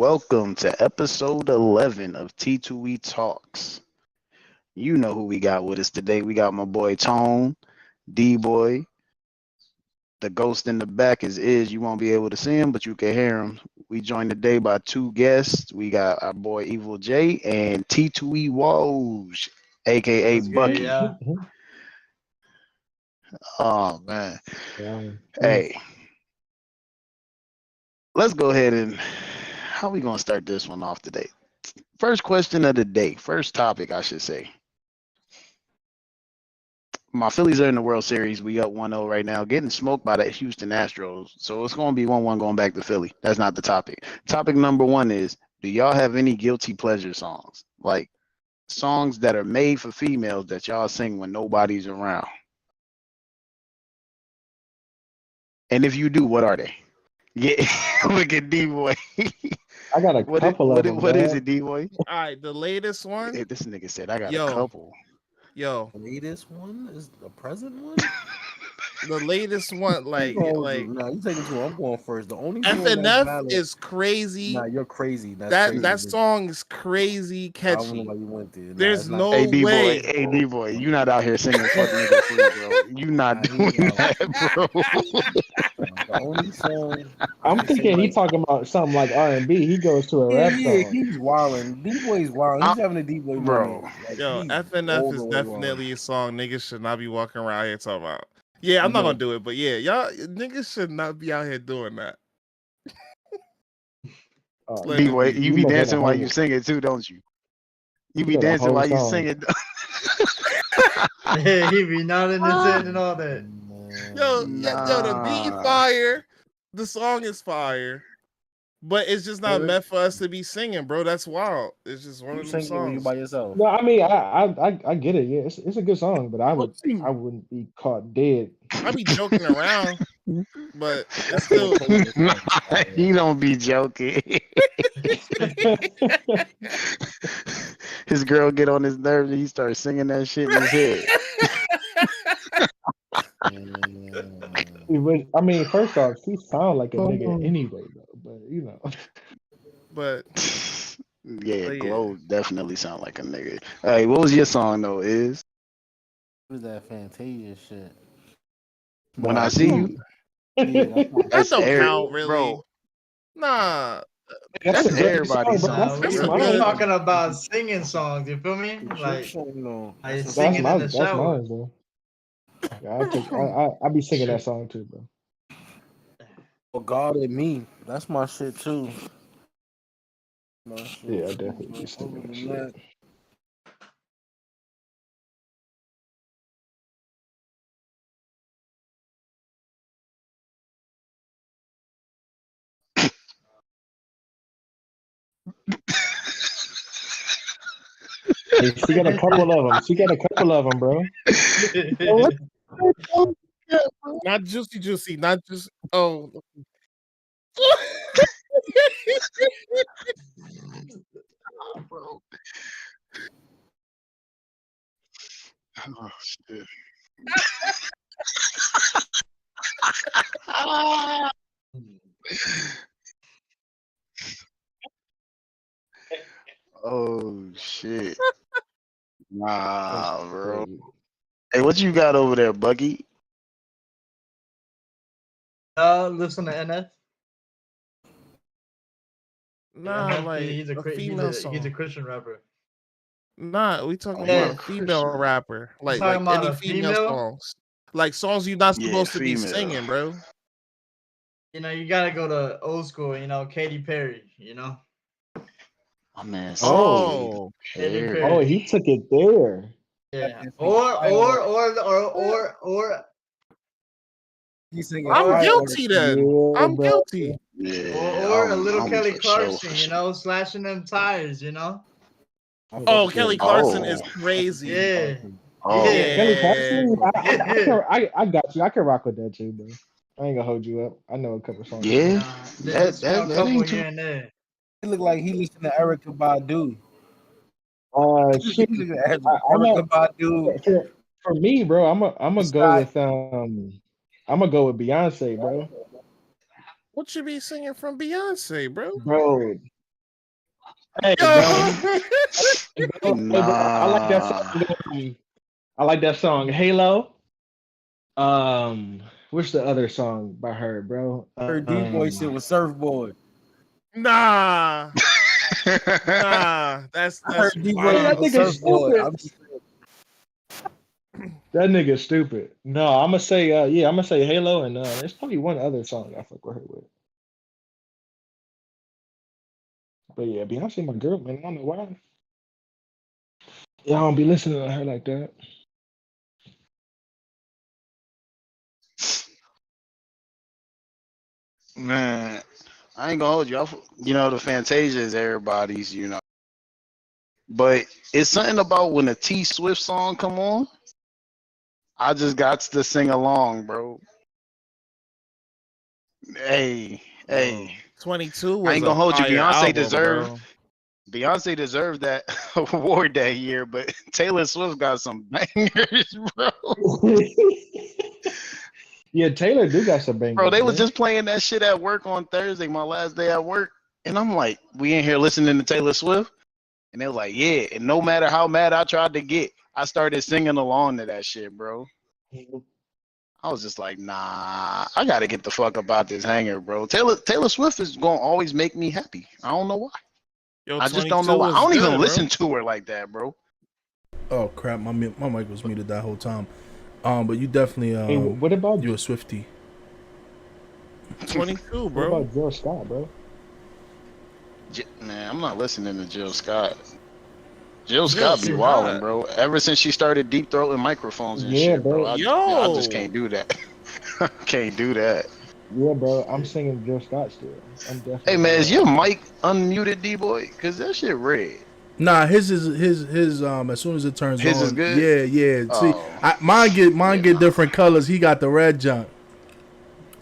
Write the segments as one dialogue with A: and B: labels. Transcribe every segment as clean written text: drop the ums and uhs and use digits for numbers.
A: welcome to episode 11 of T2E Talks. You know who we got with us today. We got my boy Tone, D-Boy. The ghost in the back is. You won't be able to see him, but you can hear him. We joined today by two guests. We got our boy Evil J and T2E Woj, aka
B: That's good,
A: Bucky.
B: yeah.
A: Oh man.
C: Yeah.
A: Hey. Let's go ahead and how we gonna start this one off today? First question of the day, first topic, I should say. My Phillies are in the World Series. We up 1-0 right now, getting smoked by the Houston Astros. So it's gonna be 1-1 going back to Philly. That's not the topic. Topic number one is: do y'all have any guilty pleasure songs? Like songs that are made for females that y'all sing when nobody's around? And if you do, what are they? Yeah, look at D-Boy.
C: I got a couple of them.
A: What is it, D-Boy?
D: All right, the latest one.
A: Hey, this nigga said I got
D: Yo.
A: a couple.
D: Yo,
E: The latest one is the present one.
D: the latest one,
E: Nah, you take it to. I'm going first. The only one that's
D: FNF
E: valid-
D: is crazy.
E: Nah, you're crazy.
D: That song is crazy
E: I don't know
D: catchy.
E: why you went there. Nah,
D: There's
E: it's not-
D: no
A: Hey D-Boy,
D: way.
A: hey D-Boy, you not out here singing fuck nigga free, bro. You not doing that, bro.
E: The only song.
C: I'm thinking he talking about something like R&B. He goes to a rap
E: Yeah,
C: song.
E: he's wilding. D-Boy's wilding. He's having a D-Boy
A: Bro.
E: moment. Like,
D: Yo,
E: he's
D: FNF
E: all
D: is
E: the way
D: definitely a song niggas should not be walking around here talking about. Yeah, I'm not gonna do it, but yeah, y'all niggas should not be out here doing that. Let it
A: D-Boy,
D: be.
A: you be
C: must have
A: dancing
C: a
A: while
C: whole-
A: you sing it too, don't you? You be
C: got a
A: dancing
C: whole
A: while you
C: song.
A: sing it.
B: Yeah, he be nodding his head and all that.
E: Man.
D: Yo, the beat
A: Nah.
D: fire, the song is fire, but it's just not
E: Really?
D: meant for us to be singing, bro. That's wild. It's just one
E: You
D: of them
E: sing it when you
D: songs.
E: by yourself.
C: No, I mean I get it. Yeah, it's a good song, but I wouldn't be caught dead.
D: I be joking around, but it's still.
A: He don't be joking. His girl get on his nerves and he starts singing that shit in his head.
C: I mean, first off, she sound like a nigga anyway, though. But you know,
D: But
A: Yeah,
D: But yeah.
A: Glow definitely sound like a nigga. Hey, what was your song though? Is
E: What is that Fantasia shit?
A: When I See You?
E: Yeah,
D: that
A: That's
D: don't
A: every-
D: count, really.
A: bro.
D: Nah,
A: That's
C: a great
A: everybody's
C: song, bro.
A: song.
B: We,
D: That's
B: we
D: a good-
B: talking about singing songs, you feel me? Like,
E: no.
B: I
C: That's
B: singing in the
C: that's
B: shower.
C: mine, bro. Yeah, I be singing that song too, bro.
E: For God and Me. That's my shit too. My shit.
C: Yeah, I definitely be singing that shit. Hey, she got a couple of them, bro.
D: not juicy, not just. Oh,
A: Bro. Oh shit. Oh shit. Nah, bro. Hey, what you got over there, Bucky?
B: Listen to NF.
D: nah,
B: NF,
D: like
B: he's a
D: female song.
B: he's a Christian rapper.
D: Nah, we talking
B: Yeah,
D: about a female
A: Christian.
D: rapper, like
B: talking about
D: any
B: a
D: female
B: female?
D: songs, like songs you're not
A: Yeah,
D: supposed to be
A: female.
D: singing, bro.
B: You know, you gotta go to old school. You know, Katy Perry. You know,
A: My man.
D: Oh,
B: Katy
A: Perry.
B: Perry.
C: Oh, he took it there.
B: Yeah. Or
E: He's singing
D: I'm
E: Fire
D: guilty then.
C: Yeah,
D: I'm
C: bro.
D: guilty.
A: Yeah.
B: or a
A: I'm-
B: little
A: I'm
B: Kelly
A: for sure,
B: Clarkson.
A: for
B: You know, slashing them tires. You know.
D: Oh, Kelly Clarkson
A: Oh.
D: is crazy.
B: Yeah.
A: Oh.
B: Yeah.
C: Kelly Clarkson, I got you. I can rock with that too, bro. I ain't gonna hold you up. I know a couple songs.
A: Yeah.
B: Nah, there's a couple
A: ain't too.
B: here and there.
E: He look like he listened to Erica Badu.
C: Shit.
E: He look at
C: I know-
E: Erica Badu.
C: For me, bro, I'm gonna go with Beyonce, bro.
D: What you be singing from Beyonce, bro?
C: Bro, Hey, bro. Hey, bro, I like that
A: Nah.
C: song. I like that song. Halo. What's the other song by her, bro?
E: Her D-boy shit was Surfboard.
D: Nah, that's
E: I heard D-boy
C: That
E: shit
D: wild.
E: was
C: nigga
E: Surfboard.
C: stupid.
E: I'm just
C: That nigga stupid. No, I'm gonna say yeah, I'm gonna say Halo, and there's probably one other song I fuck with her with. But yeah, Beyonce my girl, man. I don't know why. Yeah, I don't be listening to her like that.
A: Man, I ain't gonna hold you. You know, the Fantasia is everybody's, you know. But it's something about when a T Swift song come on, I just got to sing along, bro. Hey.
D: 22
A: I
D: was
A: ain't
D: a
A: gonna hold you.
D: fire album, bro.
A: Beyonce deserved that award that year, but Taylor Swift got some bangers, bro.
C: Yeah, Taylor do got some
A: Bro,
C: bangers,
A: they was
C: man.
A: just playing that shit at work on Thursday, my last day at work. And I'm like, we in here listening to Taylor Swift? And they was like, yeah. And no matter how mad I tried to get, I started singing along to that shit, bro. I was just like, nah, I gotta get the fuck about this hanger, bro. Taylor Swift is gonna always make me happy. I don't know why.
D: Yo,
A: I just don't
D: 22
A: know why. I
D: was
A: don't even
D: good,
A: listen
D: bro.
A: to her like that, bro.
F: Oh crap, my mic was muted that whole time. But you definitely
C: Hey, what about
F: you a Swiftie.
D: 22,
C: what
D: bro.
C: about Jill Scott, bro?
A: Man, I'm not listening to Jill Scott. Jill Scott be
D: Scott.
A: wilding, bro. Ever since she started deep throating microphones and
C: Yeah,
A: shit, bro.
C: bro.
A: I
D: Yo,
A: just can't do that. I can't do that.
C: Yeah, bro. I'm singing Jill Scott still. I'm definitely
A: Hey man, is your
C: singing
A: mic unmuted, D boy? Cause that shit red.
F: Nah, his as soon as it turns
A: His is
F: on,
A: good.
F: yeah. See,
A: Oh,
F: mine get
A: nah.
F: different colors. He got the red junk.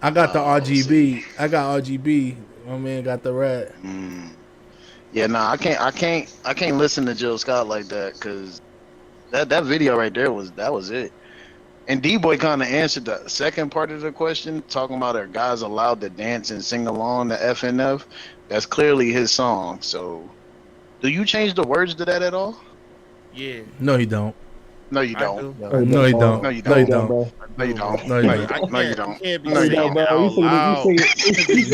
F: I got the
A: Oh, see.
F: RGB. I got RGB. My man got the red.
A: Yeah, nah. I can't listen to Jill Scott like that. Cause that video right there was it. And D boy kind of answered the second part of the question, talking about are guys allowed to dance and sing along to FNF. That's clearly his song. So, do you change the words to that at all?
D: yeah,
F: No, he don't.
A: No, you
D: I
A: don't.
D: do.
C: Hey,
F: No, he
C: bro.
F: don't.
A: No, you
F: No, he
A: don't.
C: Hey,
F: don't.
C: bro.
D: I
A: No, you
D: do,
A: don't.
D: bro.
F: No, he
A: No,
F: don't.
A: you don't. No, you don't.
D: You can't be
A: No, you
C: Hey,
D: saying
A: don't.
C: bro.
D: out
C: You singing
D: loud.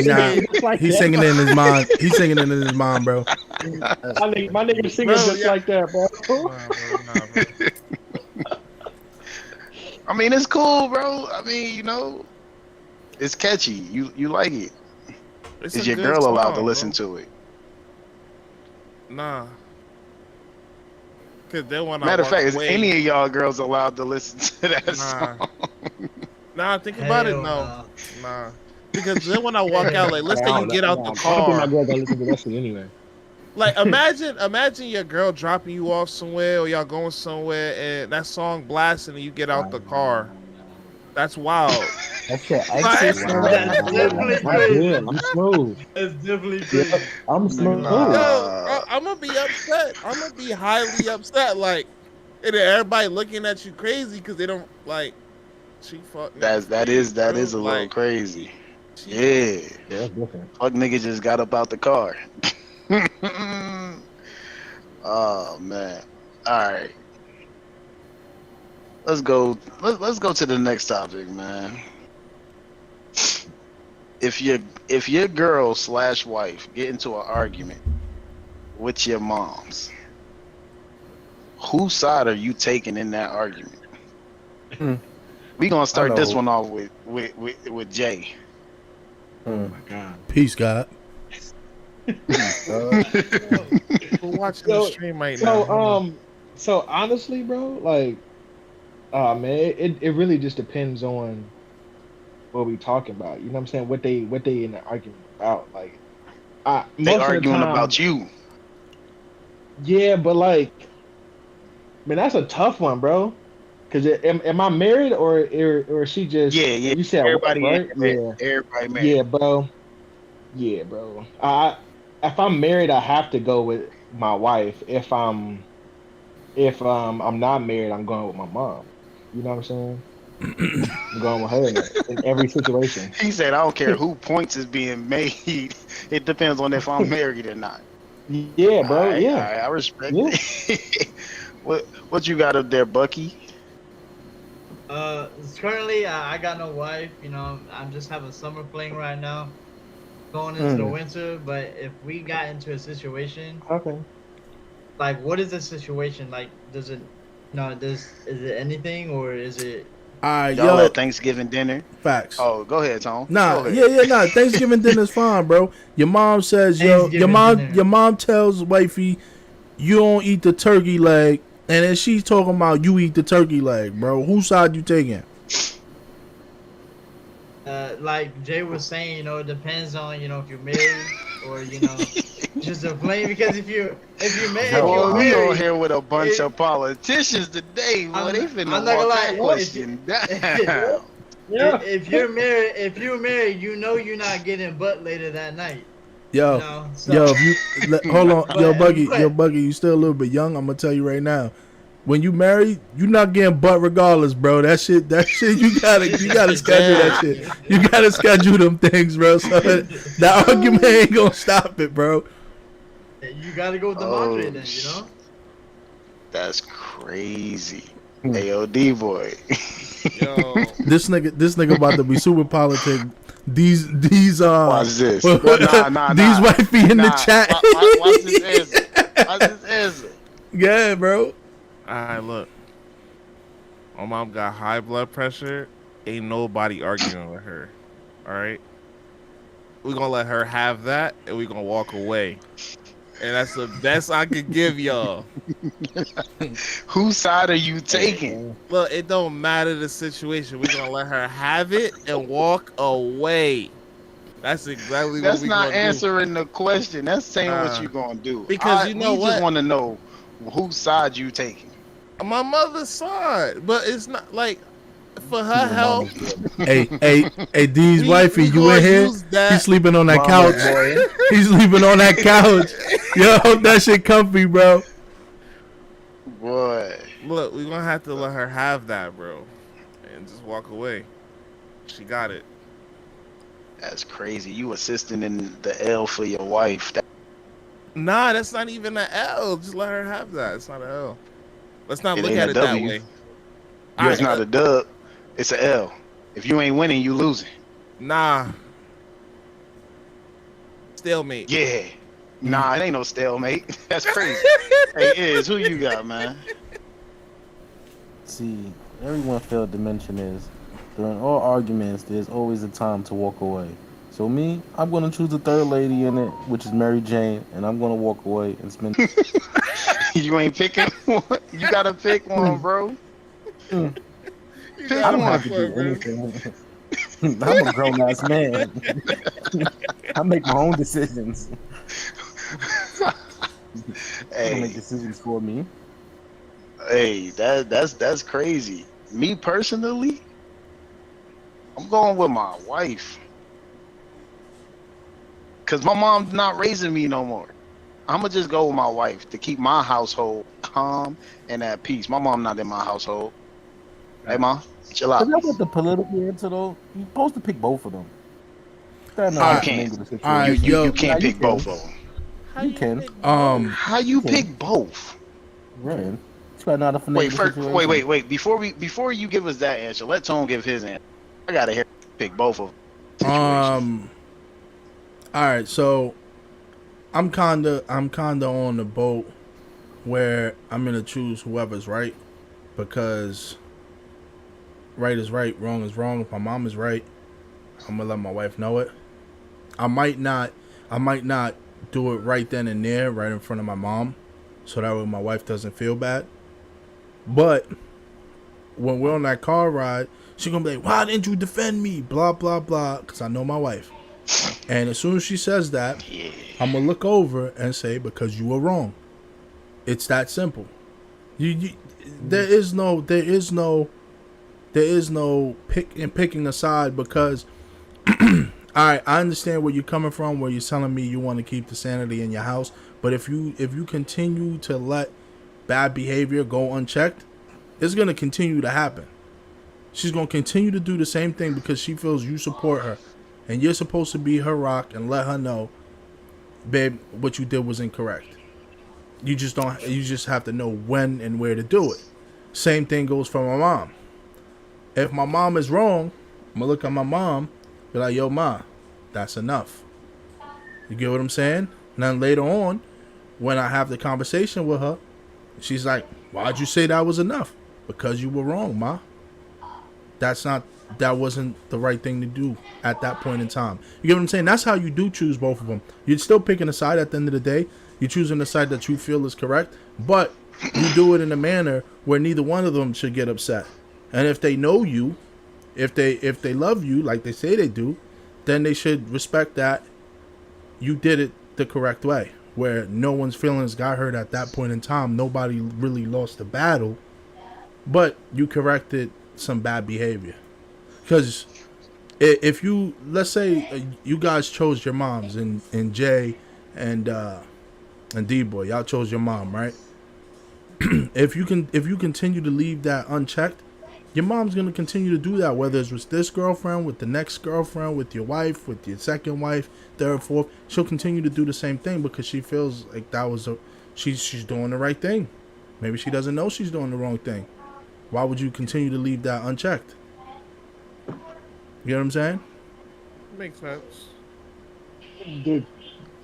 F: Nah,
C: just like
F: he's
C: that.
F: singing in his mind. He's singing in his mind, bro.
C: My nigga singing
D: Bro,
C: just
D: yeah.
C: like that, bro.
D: Nah, bro.
A: I mean, it's cool, bro. I mean, you know, it's catchy. You like it.
D: It's
A: Is
D: a
A: your
D: good
A: girl allowed to
D: song,
A: listen
D: bro.
A: to it?
D: Nah. Cause then when I
A: Matter of
D: walk
A: fact, is
D: away,
A: any of y'all girls allowed to listen to that
D: nah.
A: song?
D: Nah, think about it,
B: Hell
D: no.
B: no.
D: Nah. Because then when I walk out, like let's say you get out the
C: I don't think my
D: car.
C: girl gonna listen to that shit anyway.
D: Like imagine your girl dropping you off somewhere or y'all going somewhere and that song blasting and you get out the car. That's wild.
C: That's shit.
D: Right?
B: That's definitely
C: I'm
B: crazy.
C: good. I'm smooth.
B: That's definitely
C: Yeah,
B: crazy.
C: I'm smooth.
D: Yo, I'm gonna be upset. I'm gonna be highly upset. Like, and then everybody looking at you crazy because they don't like. She fuck niggas
A: That
D: crazy,
A: is
D: bro.
A: a little
D: Like,
A: crazy.
D: she,
A: Yeah,
C: Yeah, that's different.
A: fuck nigga just got up out the car. Oh man. All right. Let's go. Let's go to the next topic, man. If your girl / wife get into an argument with your mom's, whose side are you taking in that argument? We gonna start this one off with Jay.
C: Oh my god.
F: Peace, God.
D: we're watching the stream right now.
C: So honestly, bro, like, man, it really just depends on what we talking about. You know what I'm saying? What they in the argument about? Like,
A: They
C: most of the
A: arguing
C: time,
A: about you.
C: yeah, but like, man, that's a tough one, bro. Cause am I married or is she just?
A: Yeah.
C: You said wife,
A: Everybody,
C: right? Yeah,
A: everybody married.
C: yeah, bro. Yeah, bro. If I'm married, I have to go with my wife. If I'm not married, I'm going with my mom. You know what I'm saying? I'm going with her in every situation.
A: He said, "I don't care who points is being made. It depends on if I'm married or not."
C: Yeah, bro. Yeah.
A: I respect
C: Yeah.
A: it. What you got up there, Bucky?
B: Currently, I got no wife. You know, I'm just having summer fling right now, going into the
C: Mm.
B: winter. But if we got into a situation,
C: Okay.
B: like, what is the situation? Like, does it, no, is it anything or is it?
F: All right,
A: Y'all
F: yo,
A: at Thanksgiving dinner?
F: facts.
A: Oh, go ahead, Tom.
F: Nah,
A: Go
F: yeah,
A: ahead.
F: yeah, nah. Thanksgiving dinner's fine, bro. Your mom says, yo,
B: Thanksgiving dinner.
F: your mom tells wifey you don't eat the turkey leg, and then she's talking about you eat the turkey leg, bro. Whose side you taking?
B: Like Jay was saying, you know, it depends on, you know, if you're married or, you know, just a flame. Because if you're
A: Boy, we on
B: married,
A: here with a bunch
B: it,
A: of politicians today. Boy, they finna
B: I'm not gonna
A: walk
B: lie.
A: that question down.
C: Yeah.
B: If you're married, you know you're not getting butt later that night. You
F: Yo,
B: know, so
F: yo, if you hold on, yo,
B: but
F: Buggy, you still a little bit young. I'm gonna tell you right now. When you married, you not getting butt regardless, bro. That shit, you gotta schedule that shit.
B: yeah.
F: You gotta schedule them things, bro. So that argument ain't gonna stop it, bro.
B: You gotta go with the Madre
A: Oh,
B: then, you know.
A: that's crazy.
E: Hmm.
A: AOD boy.
D: Yo,
F: This nigga about to be super politic. These
A: Watch this. Well,
F: these wifey in the chat.
A: Watch this answer. Watch this answer.
F: Yeah, bro.
D: alright, look. My mom got high blood pressure. Ain't nobody arguing with her. All right, we gonna let her have that, and we gonna walk away. And that's the best I could give y'all.
A: Whose side are you taking?
D: Look, it don't matter the situation. We're gonna let her have it and walk away. That's exactly what
A: That's
D: we
A: not
D: gonna do.
A: answering the question. That's saying what
D: Nah,
A: you gonna do.
D: because you know
A: We just
D: what?
A: want to know whose side you taking.
D: My mother's side, but it's not like for her
E: Your
D: health.
E: mama's good.
F: Hey, D's wifey,
D: We
F: you in
D: gonna
F: here?
D: use that.
F: He's sleeping on that
E: Mama's
F: couch.
E: boy.
F: He's sleeping on that couch. Yo, that shit comfy, bro.
A: Boy,
D: Look, we're gonna have to let her have that, bro, and just walk away. She got it.
A: that's crazy. You assisting in the L for your wife.
D: Nah, that's not even an L. Just let her have that. It's not an L. Let's not
A: It
D: look
A: ain't
D: at
A: a
D: it that
A: W.
D: way.
A: It's not a dub. It's a L. If you ain't winning, you losing.
D: Nah. Stalemate.
A: Yeah. Nah, it ain't no stalemate. That's crazy. Hey, Iz, who you got, man?
E: See, everyone failed to mention is during all arguments, there's always a time to walk away. So me, I'm gonna choose the third lady in it, which is Mary Jane, and I'm gonna walk away and spend.
A: You ain't picking one. You gotta pick one, bro.
D: You
A: Pick
E: I don't
D: gotta
A: one.
E: have
D: pick
E: to
D: one,
E: do
D: bro.
E: anything. I'm a grown ass man. I make my own decisions. You don't make
A: Hey,
E: decisions for me.
A: that's crazy. Me personally, I'm going with my wife. Cause my mom's not raising me no more. I'm gonna just go with my wife to keep my household calm and at peace. My mom not in my household. Hey, mom, chill
E: Is
A: out.
E: that what the political answer though? You're supposed to pick both of them. That's not
A: You
E: how to
A: can't.
E: mingle the
F: All
A: You
F: right,
E: situation.
A: you you
F: yo,
E: Nah,
A: can't
E: you
A: pick
E: can.
A: both of them.
D: How
E: You
D: you
E: can.
D: pick both?
A: How you
E: Okay.
A: pick both?
E: Right. You gotta know how to finagle
A: Wait,
E: the
A: first,
E: situation.
A: wait. Before you give us that answer, let Tone give his answer. I gotta hear pick both of them situations.
F: all right, so I'm kinda on the boat where I'm gonna choose whoever's right because right is right, wrong is wrong. If my mom is right, I'm gonna let my wife know it. I might not do it right then and there, right in front of my mom, so that way my wife doesn't feel bad. But when we're on that car ride, she gonna be like, "Why didn't you defend me?" Blah blah blah, because I know my wife. And as soon as she says that,
A: Yeah.
F: I'm gonna look over and say, "Because you were wrong." It's that simple. You there is no picking a side because all right, I understand where you're coming from, where you're telling me you want to keep the sanity in your house, but if you continue to let bad behavior go unchecked, it's gonna continue to happen. She's gonna continue to do the same thing because she feels you support her, and you're supposed to be her rock and let her know babe, what you did was incorrect. You just don't. You just have to know when and where to do it. Same thing goes for my mom. If my mom is wrong, I'm gonna look at my mom, be like, "Yo, ma, that's enough." You get what I'm saying? And then later on, when I have the conversation with her, she's like, "Why'd you say that was enough?" Because you were wrong, ma. That's not. That wasn't the right thing to do at that point in time. You get what I'm saying? That's how you do choose both of them. You're still picking a side at the end of the day. You're choosing the side that you feel is correct, but you do it in a manner where neither one of them should get upset. And if they know you, if they love you like they say they do, then they should respect that you did it the correct way, where no one's feelings got hurt at that point in time. Nobody really lost the battle, but you corrected some bad behavior. Because if you, let's say you guys chose your moms, and Jay and D-Boy, y'all chose your mom, right? If you continue to leave that unchecked, your mom's gonna continue to do that, whether it's with this girlfriend, with the next girlfriend, with your wife, with your second wife, third, fourth. She'll continue to do the same thing because she feels like that was she's doing the right thing. Maybe she doesn't know she's doing the wrong thing. Why would you continue to leave that unchecked? You know what I'm saying?
D: Makes sense.
C: The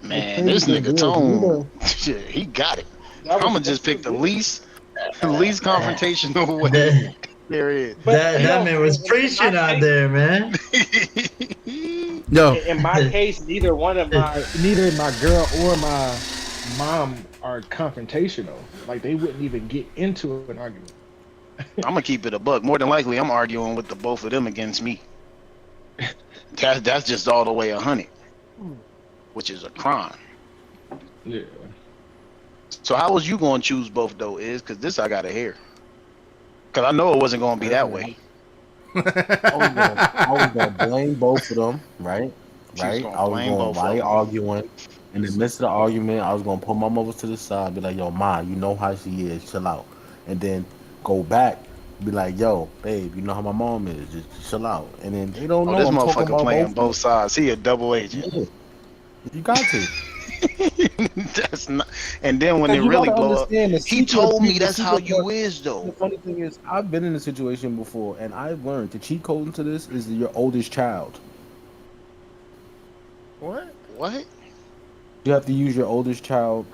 A: Man, this
C: crazy
A: nigga
C: is,
A: Tone, shit, he got it.
C: that was-
A: I'ma just pick the least confrontational way
B: That,
A: there is.
B: that man was preaching out there, man.
F: Yo,
C: In my case, neither my girl or my mom are confrontational. Like they wouldn't even get into an argument.
A: I'm gonna keep it a buck. More than likely, I'm arguing with the both of them against me. That's just all the way 100, which is a crime.
C: Yeah.
A: So how was you gonna choose both though? Because this I gotta hear. Because I know it wasn't gonna be that way.
E: I was gonna blame both of them, right?
A: She was
E: Right.
A: gonna
E: I was
A: blame
E: going
A: both
E: while
A: of
E: they
A: them.
E: arguing. In the midst of the argument, I was gonna pull my mothers to the side, be like, "Yo, ma, you know how she is. Chill out." And then go back, be like, "Yo, babe, you know how my mom is. Just chill out." And then they don't
A: Oh,
E: know
A: this
E: I'm talking
A: motherfucker
E: about
A: playing
E: both.
A: both sides. He a double agent.
E: Yeah, you got to.
A: That's not. And then when
E: Like,
A: it
E: you
A: really
E: gotta
A: blow up,
E: understand the
A: he
E: secret.
A: told me
E: The
A: that's how
E: secret
A: you
E: part.
A: is
E: The
A: though.
E: funny thing is, I've been in a situation before, and I've learned the cheat code into this is your oldest child.
D: What?
A: What?
E: You have to use your oldest child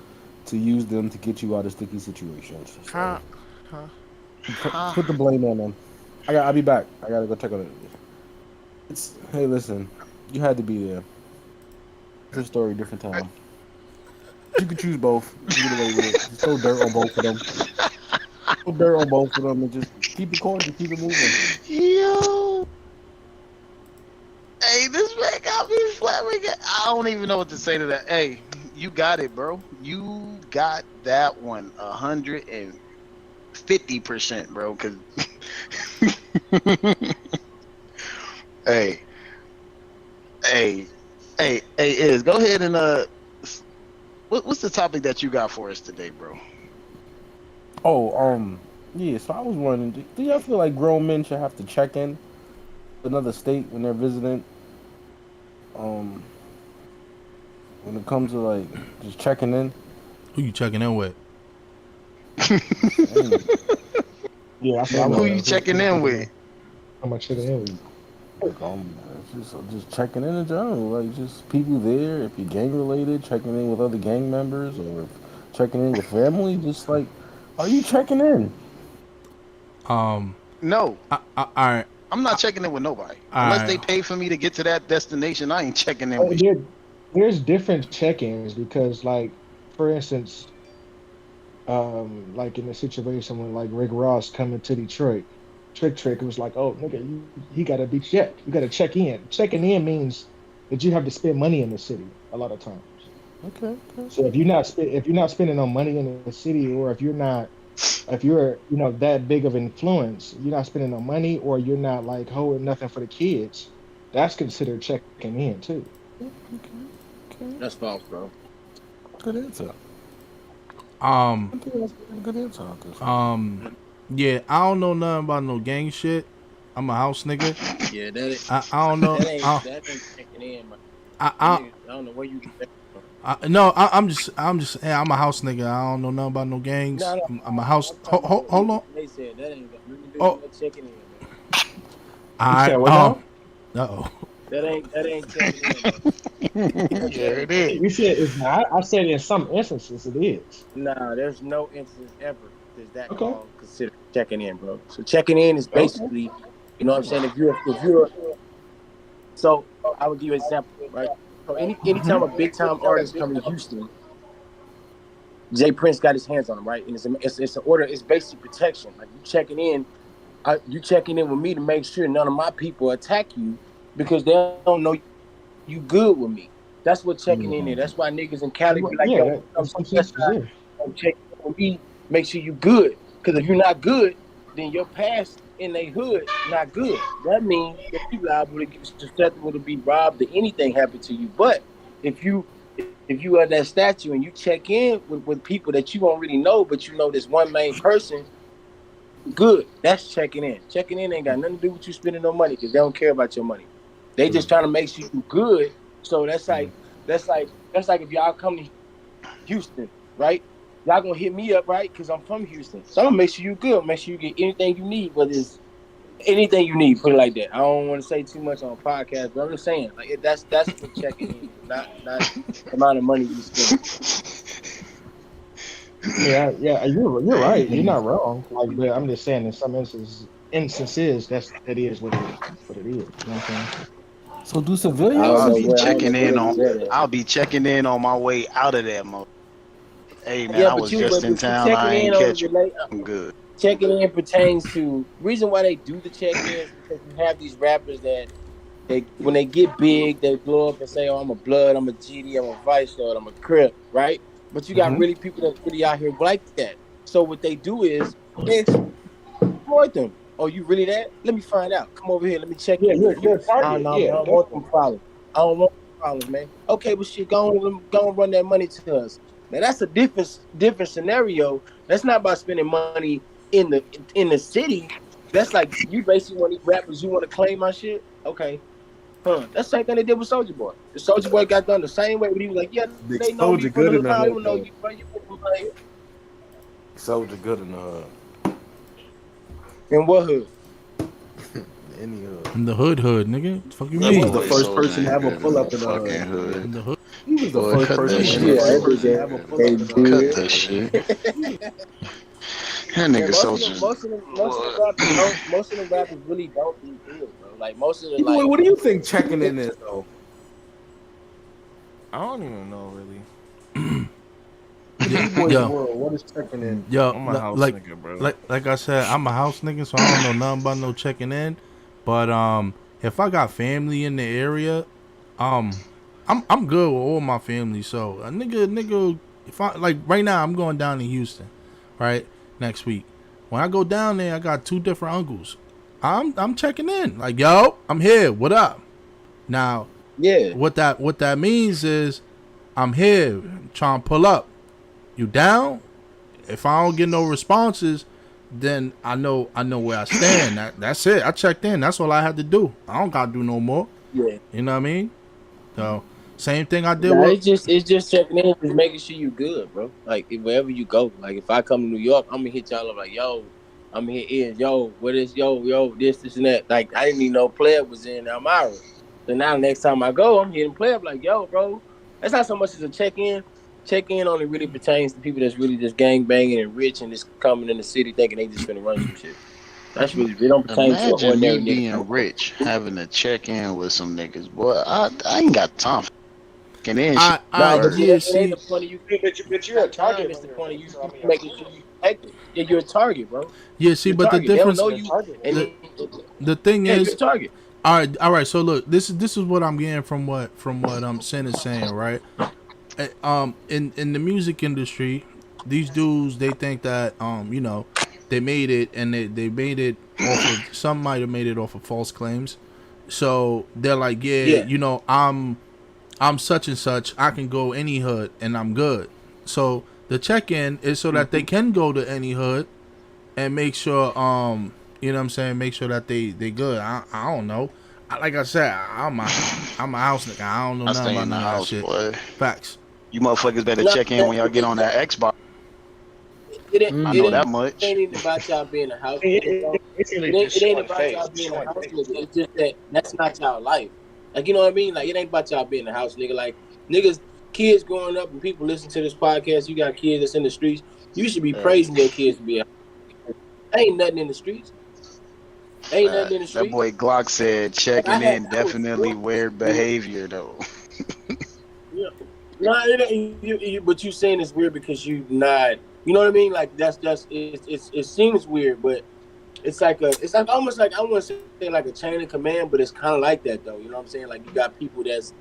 E: to use them to get you out of sticky situations. So
D: How? Huh?
E: put the blame on them. I'll be back. I gotta go check on it. Hey, listen, you had to be there. Different story, different time. You could choose both. You can get away with it. Just throw dirt on both of them. Throw dirt on both of them and just keep it cordial, keep it moving.
A: Yo. Hey, this man got me flabbergasted. I don't even know what to say to that. Hey, you got it, bro. You got that one 150%, bro. Cause hey, is go ahead and what's the topic that you got for us today, bro?
E: Oh, yeah. So I was wondering, do y'all feel like grown men should have to check in another state when they're visiting? When it comes to like just checking in.
F: who you checking in with?
C: Yeah, that's what I
A: Who
C: want.
A: you checking in with?
C: How much checking in with?
E: Just checking in general, like just people there. If you're gang related, checking in with other gang members, or checking in with family. Just like, are you checking in?
A: No,
F: All right,
A: I'm not checking in with nobody.
F: all
A: Unless they
F: right.
A: pay for me to get to that destination, I ain't checking in with
C: There's different check-ins because, like, for instance, like in the situation when like Rick Ross coming to Detroit, Trick it was like, oh nigga, he gotta be checked. You gotta check in. Checking in means that you have to spend money in the city a lot of times.
E: Okay.
C: So if you're not spending no money in the city, or if you're that big of influence, you're not spending no money, or you're not like holding nothing for the kids, that's considered checking in too.
E: Okay.
G: That's false, bro.
E: Good answer.
F: Um,
E: I think that's a good answer.
F: yeah, I don't know nothing about no gang shit. I'm a house nigga.
G: Yeah, that ain't,
F: I don't know.
G: that ain't checking in, man.
F: I
E: I don't know where you get that from.
F: no, I'm just, hey, I'm a house nigga. I don't know nothing about no gangs.
E: No, no,
F: I'm a house.
E: I'm talking about what
F: Hold
E: niggas
F: on.
E: they said. That ain't got nothing to do with
F: Oh,
E: no checking in, man.
F: all
C: You said
F: right.
C: what now?
F: Uh-oh.
E: That ain't checking in, bro. That
A: There
E: ain't
A: it
E: checking
A: is.
C: You
E: in.
C: said it's not. I said in some instances it is.
E: Nah, there's no instance ever that's that
C: Okay.
E: called considered checking in, bro. So checking in is
C: Okay.
E: basically, you know what I'm saying? If you're so I would give you an example, right? So anytime a big time artist come to Houston, Jay Prince got his hands on him, right? And it's an order. It's basic protection. Like you checking in with me to make sure none of my people attack you because they don't know you good with me. That's what checking in is.
C: Yeah.
E: That's why niggas in Cali be like,
C: Yeah.
E: yo,
C: That, in
E: come to
C: some
E: the west
C: senses, yeah.
E: side, check in with me, make sure you good. Because if you're not good, then your past in they hood not good. That means that you liable to get susceptible to be robbed or anything happen to you. But if you are that statue and you check in with people that you don't really know, but you know this one main person, good. That's checking in. Checking in ain't got nothing to do with you spending no money because they don't care about your money. They just trying to make sure you good. So that's like if y'all come to Houston, right? Y'all gonna hit me up, right? Because I'm from Houston. So I'm gonna make sure you good. Make sure you get anything you need, whether it's anything you need. Put it like that. I don't want to say too much on a podcast, but I'm just saying, like that's what checking in is. Not the amount of money you spend.
C: Yeah, yeah, you're right. You're
A: Hey,
C: not wrong. Like, but I'm just saying, in some instances, that is what it is. You know what I'm saying?
E: So do
A: well,
E: I don't
A: I'll
E: know
A: be
E: where I don't know
A: checking
E: where
A: in
E: they
A: on.
E: was at.
A: I'll be checking in on my way out of that mode. Hey man,
E: Yeah,
A: I
E: but
A: was
E: you
A: just
E: but,
A: in
E: but you
A: town. I
E: checking
A: ain't
E: in only
A: catch you.
E: relate
A: I'm good.
E: checking in pertains to reason why they do the check-ins because you have these rappers that they when they get big they blow up and say, oh, I'm a blood, I'm a GD, I'm a vice lord, I'm a crip, right? But you got
C: Hmm.
E: really people that's really out here like that. So what they do is they exploit them. Oh, you really that? Let me find out. Come over here, let me check
C: Yeah,
E: in with you.
C: you're a
E: I don't
C: target.
E: know, man, I
C: Yeah,
E: don't want
C: definitely.
E: them problems. I don't want them problems, man. Okay, but shit, go on run that money to us. Now that's a different scenario. That's not about spending money in the city. That's like you basically want to eat rappers. You want to claim my shit? Okay, huh? That's the same thing they did with Soldier Boy. The Soldier Boy got done the same way, but he was like, "Yeah, they
G: Big
E: know me
G: Soldier
E: from the
G: good
E: hood.
G: in the
E: I don't
G: hood
E: even know
G: though.
E: you, bro. You from my hood.
G: Soldier good in the hood.
E: In what hood?
G: Any hood.
F: In the hood, nigga. What the fuck you
G: He
E: In
G: was
E: what
F: mean?
G: the
A: Boy,
E: hood?
G: first
A: Soldier
G: person to
A: ain't
G: have a
A: good in
G: pull
A: no
G: up in the
A: fucking
G: hood.
A: hood.
F: In the hood.
G: He was the
A: Boy,
G: first
A: cut that
G: person and the
A: shit.
G: first
E: Yeah,
G: person to
E: that
G: have a pull
E: nigga
G: up in the hood.
A: Cut
E: did.
A: that shit. That
E: Man,
A: nigga
E: most of them,
A: Soldier's
E: most of them, most of the
A: what?
E: rappers don't. Most of the rappers really don't do good, bro. Like most of the
G: D-Boy,
E: like,
G: what do you think checking in is though?
D: I don't even know really.
G: In
F: Yeah,
G: D-Boy's
F: yo,
G: world, what is checking in?
D: I'm a house nigga, bro.
F: like I said, I'm a house nigga, so I don't know nothing about no checking in. But if I got family in the area, um, I'm good with all my family. So a nigga, if I like right now, I'm going down to Houston, right next week. When I go down there, I got two different uncles. I'm checking in, like yo, I'm here. What up? Now,
E: yeah,
F: what that means is I'm here, trying to pull up. You down? If I don't get no responses, then I know where I stand. That's it. I checked in. That's all I had to do. I don't gotta do no more.
E: yeah.
F: You know what I mean? So same thing I did
E: Nah,
F: with.
E: it's just checking in, just making sure you good, bro. Like wherever you go, like if I come to New York, I'm gonna hit y'all up like, yo, I'm here is yo, what is yo, this and that. Like I didn't even know player was in Elmira. So now next time I go, I'm hitting player like, yo, bro. That's not so much as a check in. Check in only really pertains to people that's really just gang banging and rich and just coming in the city thinking they just finna run some shit. That's really it don't pertain to an
A: Imagine me
E: ordinary nigga.
A: being rich, having to check in with some niggas. Boy, I ain't got time for checking in shit.
E: No, but
A: Work.
E: see,
F: Yeah,
E: it ain't
F: see,
E: the point of you
C: Yeah, but you're a
E: got time.
C: target
E: It's
C: when
E: the
C: you're
E: point of
C: rich.
E: you
C: So I mean, of
E: making sure
C: course,
E: you protected. Yeah, you're a target, bro.
F: yeah, see,
E: You're a
F: but the
E: target. They don't
F: difference,
E: know
C: you're a
E: you,
C: target.
E: and
F: the
E: then,
F: the thing
E: yeah, you're a
F: is,
E: target.
F: all right. So look, this is what I'm getting from what Sin is saying, right? In the music industry, these dudes they think that they made it and they made it off of some might have made it off of false claims. So they're like, yeah,
E: Yeah.
F: I'm such and such. I can go any hood and I'm good. So the check in is so that they
E: Mm-hmm.
F: can go to any hood and make sure you know what I'm saying, make sure that they good. I don't know. like I said, I'm a house nigga. I don't know
A: I
F: nothing
A: stay
F: about
A: in the
F: none of that
A: house,
F: shit.
A: boy.
F: Facts.
A: You motherfuckers better
H: No,
A: check in when y'all get on that Xbox. I know that
H: it
A: much.
H: ain't even about y'all being a house nigga, bro.
C: It, it's really
H: It
C: just
H: ain't
C: showing
H: about
C: face.
H: y'all being a house nigga. It's just that that's not y'all life. Like, you know what I mean? Like, it ain't about y'all being a house nigga. Like, niggas, kids growing up and people listen to this podcast, you got kids that's in the streets. You should be praising your kids to be a house nigga. Ain't nothing in the streets. Ain't nothing in the
A: That
H: streets.
A: boy Glock said
H: Like,
A: checking in
H: I was
A: definitely weird
H: fortunate.
A: behavior though.
H: Yeah. No, it ain't, but you saying it's weird because you not, you know what I mean? Like, it seems weird, but it's like almost like, I want to say like a chain of command, but it's kind of like that though. You know what I'm saying? Like, you got people that's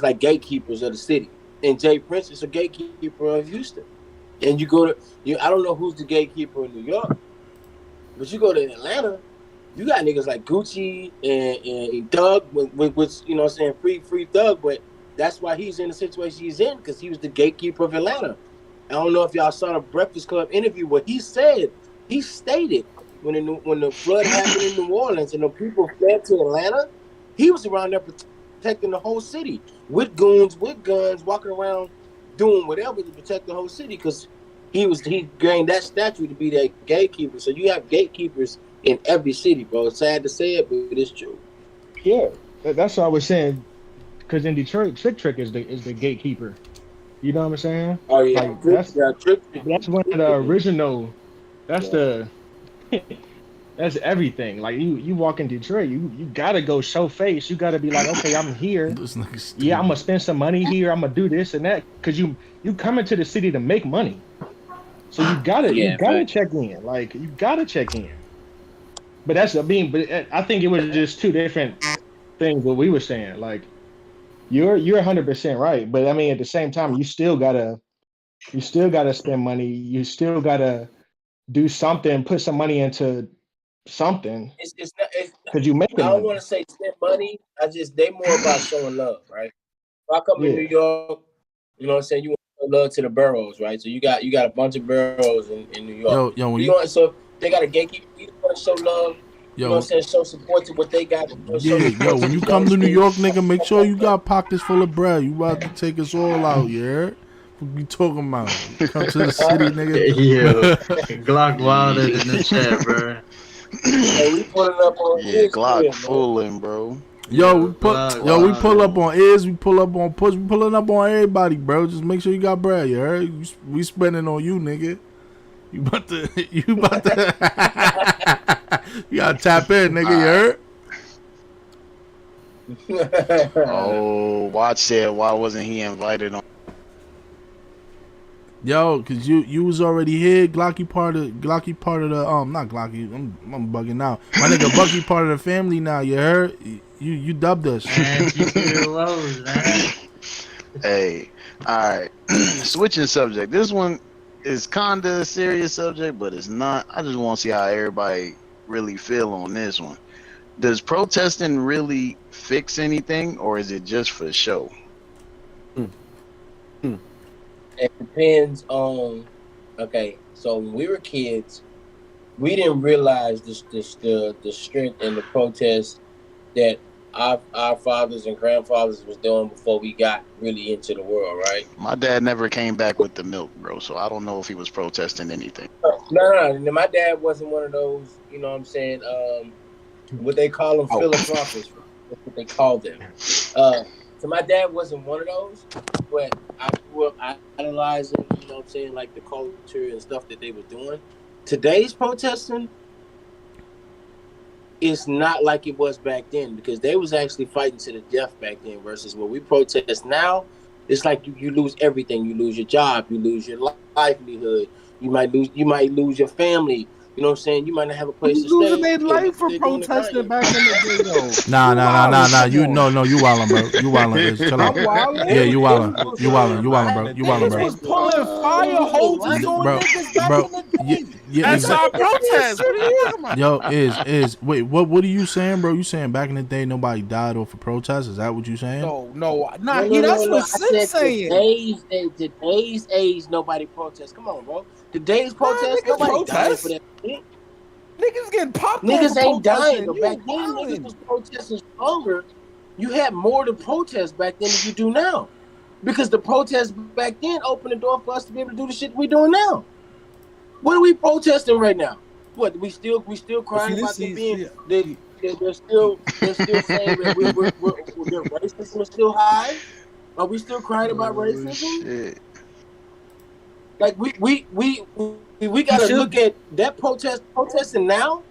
H: like gatekeepers of the city, and Jay Prince is a gatekeeper of Houston. And you go to I don't know who's the gatekeeper in New York, but you go to Atlanta, you got niggas like Gucci and Thug, with you know what I'm saying, free Thug, but that's why he's in the situation he's in, because he was the gatekeeper of Atlanta. I don't know if y'all saw the Breakfast Club interview, what he stated when the flood happened in New Orleans and the people fled to Atlanta, he was around there protecting the whole city with goons, with guns, walking around doing whatever to protect the whole city, because he gained that statue to be that gatekeeper. So you have gatekeepers in every city, bro. It's sad to say it, but it's true.
C: Yeah, that's what I was saying. Because in Detroit, Trick is the gatekeeper. You know what I'm saying?
H: Oh yeah,
C: Like
H: Trick.
C: that's one of the original. That's the that's everything. Like you walk in Detroit, you gotta go show face. You gotta be like, okay, I'm here.
F: This nigga's
C: Yeah, I'm gonna
F: stupid.
C: spend some money here. I'm gonna do this and that. Cause you come into the city to make money. So you
H: Yeah,
C: gotta
H: fact.
C: check in. Like you gotta check in. But I think it was just two different things what we were saying. Like you're 100% right. But I mean at the same time, you still gotta spend money. You still gotta do something, put some money into something
H: It's not.
C: because you
H: I
C: making
H: don't want
C: money.
H: to say spend money. They more about showing love, right? If I come to New
C: Yeah.
H: York, you know what I'm saying, you want to show love to the boroughs, right? So you got a bunch of boroughs in New York.
F: Yo, when
H: You
F: you,
H: want so they got a gatekeeper. You want to show love. You know what I'm
F: yo,
H: saying? Show support to what they got. Show
F: yeah, yo,
H: support to
F: when
H: the
F: you come to New
H: youngsters.
F: York, nigga, make
H: Stuff
F: sure
H: like
F: you
H: that.
F: got pockets full of bread. You about to take us all out, yeah? What you talking about? Come to the city, nigga.
B: Yo, Glock wilded in the
A: Yeah,
B: chat, bro.
H: Hey, we pulling up on
A: yeah,
H: his
A: Glock
H: crib, man.
A: fooling, bro.
B: Yo, Glock
F: We pull up
B: wilded.
F: on Iz, we pull up on Push, we pulling up on everybody, bro. Just make sure you got bread, you heard? We spending on you, nigga. You about to, you about to, you gotta tap in, nigga, you
A: Alright.
F: heard?
A: Oh, Watch said why wasn't he invited on?
F: Yo, cause you was already here. Glocky part of the not Glocky. I'm bugging out. My nigga Bucky part of the family now. You heard? You dubbed us.
B: Man, keep it low, man.
A: Hey, alright. Switching subject. This one is kinda a serious subject, but it's not. I just want to see how everybody really feel on this one. Does protesting really fix anything, or is it just for show?
H: It depends on. Okay, so when we were kids, we didn't realize the strength and the protest that our fathers and grandfathers was doing before we got really into the world, right?
A: My dad never came back with the milk, bro, so I don't know if he was protesting anything.
H: No. My dad wasn't one of those. You know what I'm saying? What they call them, philanthropists. That's what they call them. So my dad wasn't one of those, but I grew up idolizing, you know what I'm saying, like the culture and stuff that they were doing. Today's protesting is not like it was back then, because they was actually fighting to the death back then versus what we protest now. It's like you lose everything. You lose your job. You lose your livelihood. You might lose your family. You know what I'm saying? You might not have a place to stay.
E: Losing their life for
H: They're doing to
E: protesting
H: Kanye.
E: back in the day, though.
F: Nah. You
E: Come on.
F: no, you wildin', bro. You wildin'. Chill out.
E: I'm wildin'.
F: Yeah, you wildin'.
H: Niggas was
F: You wildin'. You wildin', bro.
H: lying.
F: You wildin',
E: Niggas
F: bro.
E: was pulling fire hoses on
F: Bro,
E: niggas back
F: bro.
E: in the
F: Yeah,
E: day.
F: yeah,
D: That's our
F: exactly.
D: protest. What are you talking about?
F: Yo, is wait, what are you saying, bro? You saying back in the day nobody died off a protest? Is that what you saying?
E: No. Nah, that's what
H: I
E: Sid's
H: said
E: saying.
H: today's age, nobody protests. Come on, bro. Today's
E: Nah,
H: protest,
E: niggas
H: nobody dying
E: protest.
H: for that shit.
E: Niggas getting popped off
H: Niggas
E: for
H: ain't dying.
E: protesting.
H: Though.
E: You
H: Back then, niggas
E: wildin'.
H: was protesting stronger. You had more to protest back then than you do now. Because the protests back then opened the door for us to be able to do the shit we doing now. What are we protesting right now? What we still crying about them being they're still saying that their racism is still high? Are we still crying about
A: Oh
H: racism?
A: shit.
H: Like we gotta look at that protesting now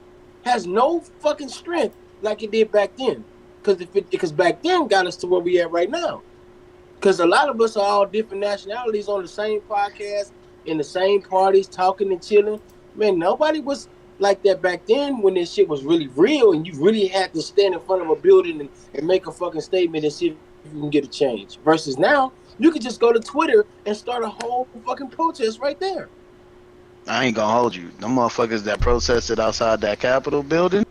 H: has no fucking strength like it did back then. Because back then got us to where we at right now. Because a lot of us are all different nationalities on the same podcast, in the same parties, talking and chilling. Man, nobody was like that back then when this shit was really real and you really had to stand in front of a building and make a fucking statement and see if you can get a change. Versus now, you could just go to Twitter and start a whole fucking protest right there.
A: I ain't gonna hold you. Them motherfuckers that protested outside that Capitol building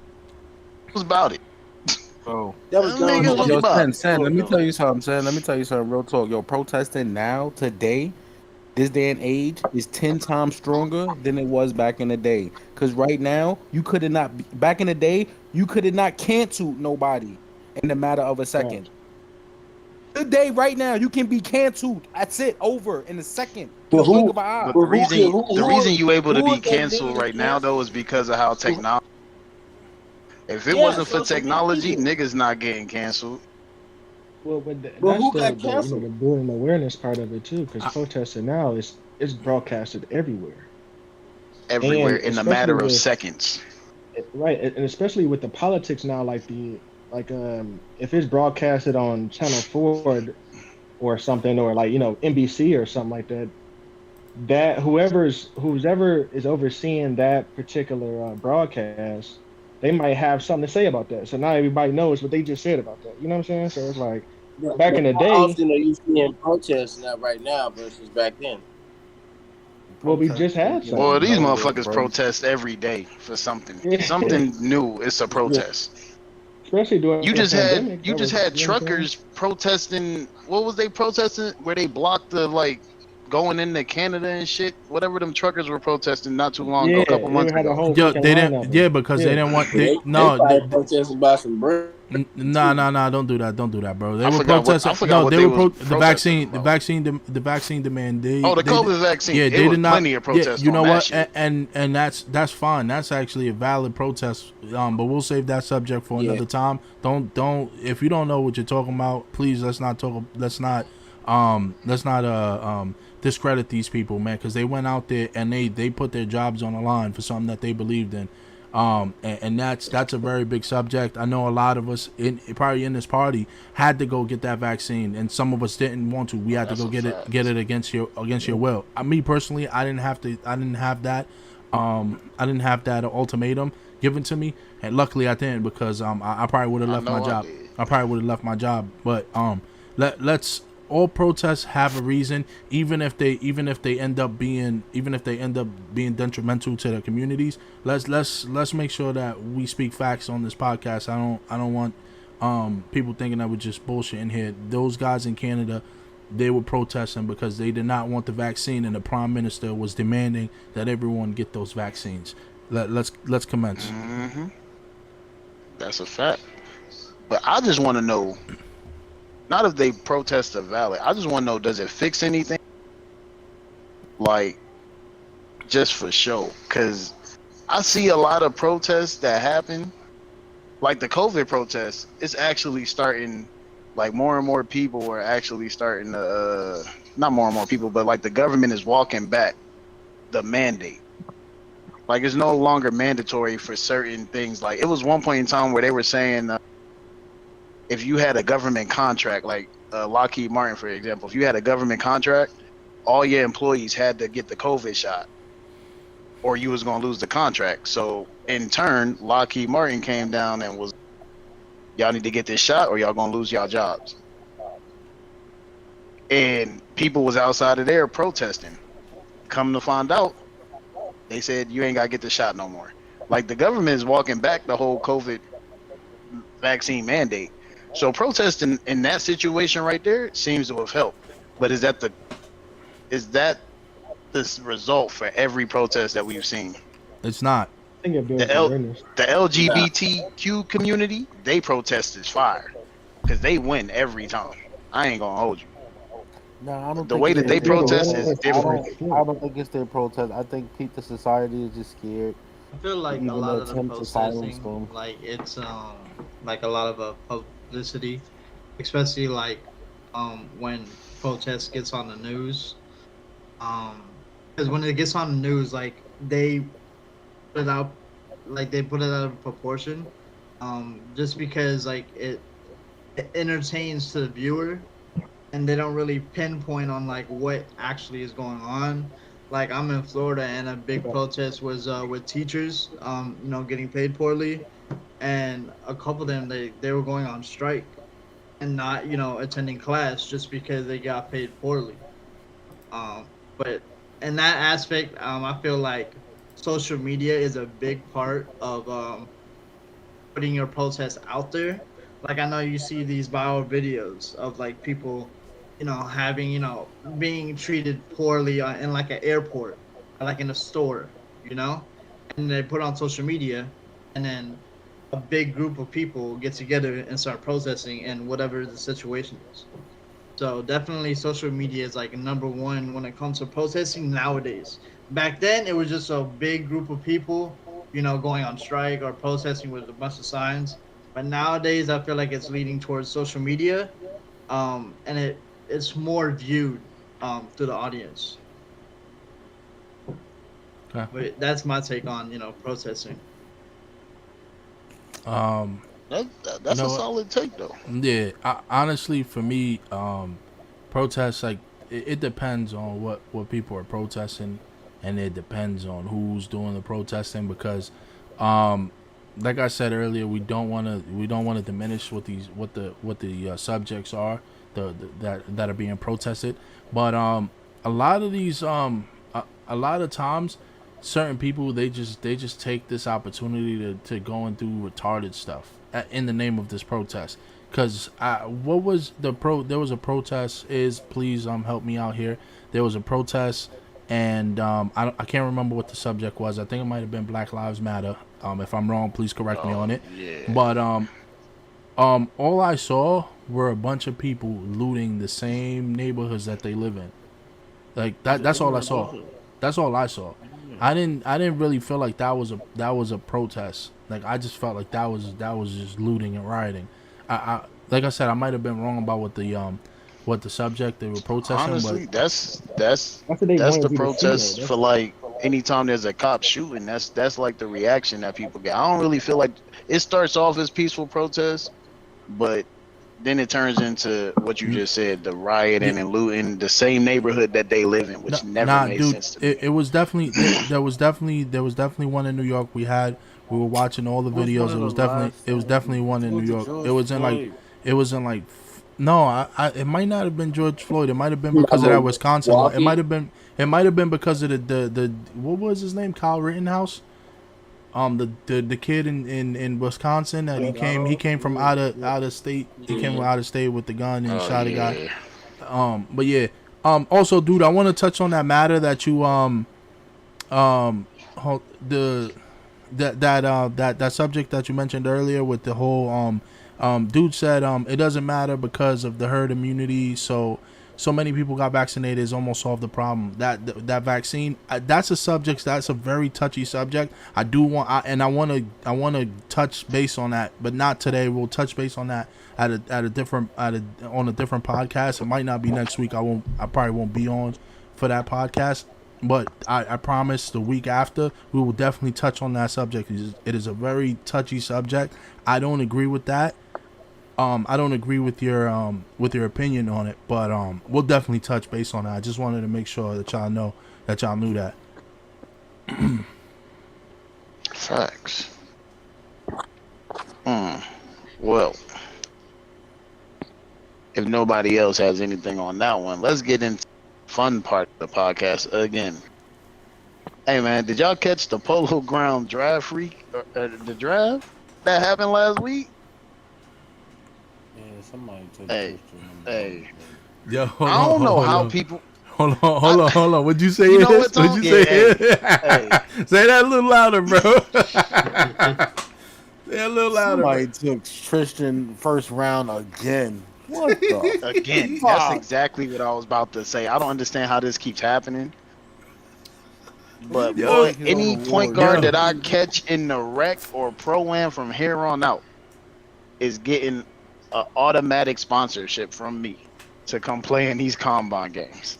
A: was about it.
E: Bro.
H: That was
A: Them niggas
H: dumb.
A: was
E: Yo,
A: about it.
E: Sen, let me tell you something, Sen. Let me tell you something, real talk. Yo, protesting now, today, this day and age, is 10 times stronger than it was back in the day. Because right now, you could have not, back in the day, you could have not canceled nobody in the matter of a second. Today, right now, you can be canceled. That's it, over in a second. In
H: But
E: a blink
H: who?
E: of an eye.
A: But
H: But
A: the reason you able to
H: who
A: be
H: is that
A: canceled
H: nigga
A: right now though is because of how technology. If it
H: Yeah,
A: wasn't for
H: social
A: technology,
H: media.
A: niggas not getting canceled.
C: Well,
H: But
C: that's
H: who got
C: the
H: canceled?
C: the building awareness part of it too, because
A: Uh,
C: protesting now is broadcasted everywhere,
A: Everywhere
C: and
A: in a
C: especially
A: matter of
C: with
A: seconds.
C: right, and especially with the politics now, like if it's broadcasted on Channel 4 or something, or like NBC or something like that, that who's ever is overseeing that particular broadcast, they might have something to say about that. So now everybody knows what they just said about that. You know what I'm saying? So it's like back
H: But
C: in the
H: how
C: day,
H: often are you seeing protests now right now versus back then?
C: well, we
E: Protest
C: just had
E: taking us
A: Well,
C: some.
A: these
E: nowhere,
A: motherfuckers
E: bro.
A: protest every day for something.
C: Yeah,
A: Something new. It's a protest.
C: especially during
A: You
C: the
A: just had
C: pandemic.
A: you
C: That
A: just
C: was,
A: had
C: you know what I'm saying?
A: truckers protesting. What was they protesting? Where they blocked the like going into Canada and shit. Whatever them truckers were protesting not too long ago,
C: Yeah,
A: a couple
C: they
A: months
C: had a
A: ago.
C: whole
F: Yo,
C: fucking
F: they
C: line of
F: didn't. Yeah,
C: them.
F: because they
C: Yeah,
F: didn't want.
H: They probably protesting about some bread
F: Nah,
H: too.
F: nah, nah. Don't do that. Don't do that, bro. They
A: I
F: were
A: forgot what
F: protesting. No, they
A: they
F: were
A: was
F: the
A: protesting
F: vaccine.
A: about.
F: The vaccine demand.
A: Oh, the COVID vaccine.
F: Yeah,
A: It
F: they
A: was
F: did not.
A: plenty of
F: Yeah,
A: protests
F: you
A: on
F: know
A: that
F: what?
A: shit.
F: And that's fine. That's actually a valid protest. But we'll save that subject for
H: Yeah.
F: another time. Don't. If you don't know what you're talking about, please let's not talk. Let's not discredit these people, man, because they went out there and they put their jobs on the line for something that they believed in. And that's a very big subject. I know a lot of us probably in this party had to go get that vaccine, and some of us didn't want to. We had to
A: That's
F: go
A: a
F: get
A: fact.
F: it against your will. Me personally, I didn't have to. I didn't have that. I didn't have that ultimatum given to me, and luckily I didn't because I probably would have
A: I
F: left my
A: know I
F: job.
A: did.
F: I probably would have left my job. But let's all protests have a reason, even if they end up being detrimental to the communities. Let's make sure that we speak facts on this podcast. I don't want people thinking that we're just bullshitting here. Those guys in Canada, they were protesting because they did not want the vaccine, and the prime minister was demanding that everyone get those vaccines. Let's commence.
A: Hmm. That's a fact. But I just want to know, not if they protests are valid. I just want to know, does it fix anything? Like, just for show? Because I see a lot of protests that happen, like the COVID protests. It's actually starting, like more and more people are actually starting to, not more and more people, but like the government is walking back the mandate. Like it's no longer mandatory for certain things. Like it was one point in time where they were saying if you had a government contract, like Lockheed Martin, for example, if you had a government contract, all your employees had to get the COVID shot, or you was gonna lose the contract. So in turn, Lockheed Martin came down and was, y'all need to get this shot, or y'all gonna lose y'all jobs. And people was outside of there protesting. Come to find out, they said you ain't gotta get the shot no more. Like the government is walking back the whole COVID vaccine mandate. So protesting in that situation right there seems to have helped. But is that this result for every protest that we've seen?
F: It's not.
C: think it
A: The
C: builds
A: L
C: awareness.
A: the LGBTQ community, they protest is fire because they win every time. I ain't gonna hold you.
E: No, I don't
A: The
E: think
A: way
E: it's
A: that
C: Yeah,
A: they
E: their
C: build
A: protest
C: awareness
A: is
E: protest.
C: is
A: different.
C: different.
E: I don't think it's their protest. I think the society is just scared
B: I feel
E: to
B: like a
E: even
B: lot of the
E: attempt to silence
B: protesting,
E: them.
B: like it's like a lot of publicity, especially like when protests gets on the news. Because when it gets on the news, like they put it out, like they put it out of proportion, just because like it entertains to the viewer, and they don't really pinpoint on like what actually is going on. Like I'm in Florida, and a big
C: Yeah.
B: protest was with teachers, getting paid poorly, and a couple of them they were going on strike and not attending class just because they got paid poorly. But in that aspect, I feel like social media is a big part of putting your protest out there. Like I know you see these viral videos of like people, having being treated poorly in like an airport, or like in a store, and they put it on social media, and then a big group of people get together and start protesting in whatever the situation is. So definitely social media is like number one when it comes to protesting nowadays. Back then it was just a big group of people, going on strike or protesting with a bunch of signs. But nowadays I feel like it's leading towards social media, and it's more viewed through the audience.
F: Okay.
B: But that's my take on, protesting.
F: Um, you
A: That's a
F: know what?
A: solid take though.
F: Yeah, honestly, for me, protests like it depends on what people are protesting, and it depends on who's doing the protesting because, um, like I said earlier, we don't want to diminish what the subjects are that are being protested, but a lot of these a lot of times certain people they just take this opportunity to go and do retarded stuff in the name of this protest because what was there was a protest is please help me out here. There was a protest and I can't remember what the subject was. I think it might have been Black Lives Matter. If I'm wrong, please correct me
A: Oh
F: on it.
A: yeah.
F: But all I saw were a bunch of people looting the same neighborhoods that they live in. Like that's all I saw. That's all I saw. I didn't really feel like that was a protest. Like I just felt like that was just looting and rioting. I like I said I might have been wrong about what the subject they were protesting, but
A: Honestly, that's
C: That's what they
A: that's
C: wanted
A: the
C: you to see, though.
A: protest for like anytime there's a cop shooting, that's like the reaction that people get. I don't really feel like it starts off as peaceful protest, but then it turns into what you just said, the
F: yeah,
A: rioting and looting the same neighborhood that they live in,
F: no,
A: which never
F: nah,
A: made
F: dude,
A: sense to me.
F: it was definitely there was definitely one in New York. We were watching all the
D: Who was one
F: videos.
D: of
F: It
D: the
F: was definitely
D: last
F: it was definitely one in New
D: killed the
F: York. It
D: George
F: was in like
D: Floyd?
F: no, it might not have been George Floyd. It might have been
H: Not
F: because of that Wisconsin one. It
H: Milwaukee.
F: might have been because of the what was his name? Kyle Rittenhouse. The kid in Wisconsin that he came from out of state. He came from
H: Mhm.
F: out of state with the gun and
A: Oh
F: shot a guy.
A: yeah.
F: But yeah. Also, dude, I want to touch on that matter that you the that subject that you mentioned earlier with the whole dude said it doesn't matter because of the herd immunity, so many people got vaccinated is almost solved the problem. That vaccine, that's a subject, that's a very touchy subject. I want to touch base on that, but not today. We'll touch base on that on a different podcast. It might not be next week. I probably won't be on for that podcast. But I promise the week after we will definitely touch on that subject. It is a very touchy subject. I don't agree with that. I don't agree with your opinion on it, but we'll definitely touch base on that. I just wanted to make sure that y'all knew that.
A: Facts. Well, if nobody else has anything on that one, let's get into the fun part of the podcast again. Hey man, did y'all catch the Polo Ground draft freak? The draft that happened last week?
E: Yeah, somebody took
A: Hey,
E: Twister.
A: hey.
F: Yo,
A: I don't know how people.
F: Hold on. What'd you say?
A: You know what,
F: What'd
A: Tom?
F: you
A: Yeah,
F: say?
A: hey.
F: Say that a little louder, bro. Say a little louder, bro.
E: Somebody took Tristan first round again. What the
A: Again, that's
E: fuck?
A: exactly what I was about to say. I don't understand how this keeps happening. But
E: He
F: Yo,
A: boy,
E: take his own
A: any point
E: award.
A: guard
F: Yo.
A: that I catch in the rec or pro-am from here on out is getting an automatic sponsorship from me to come play in these combine games.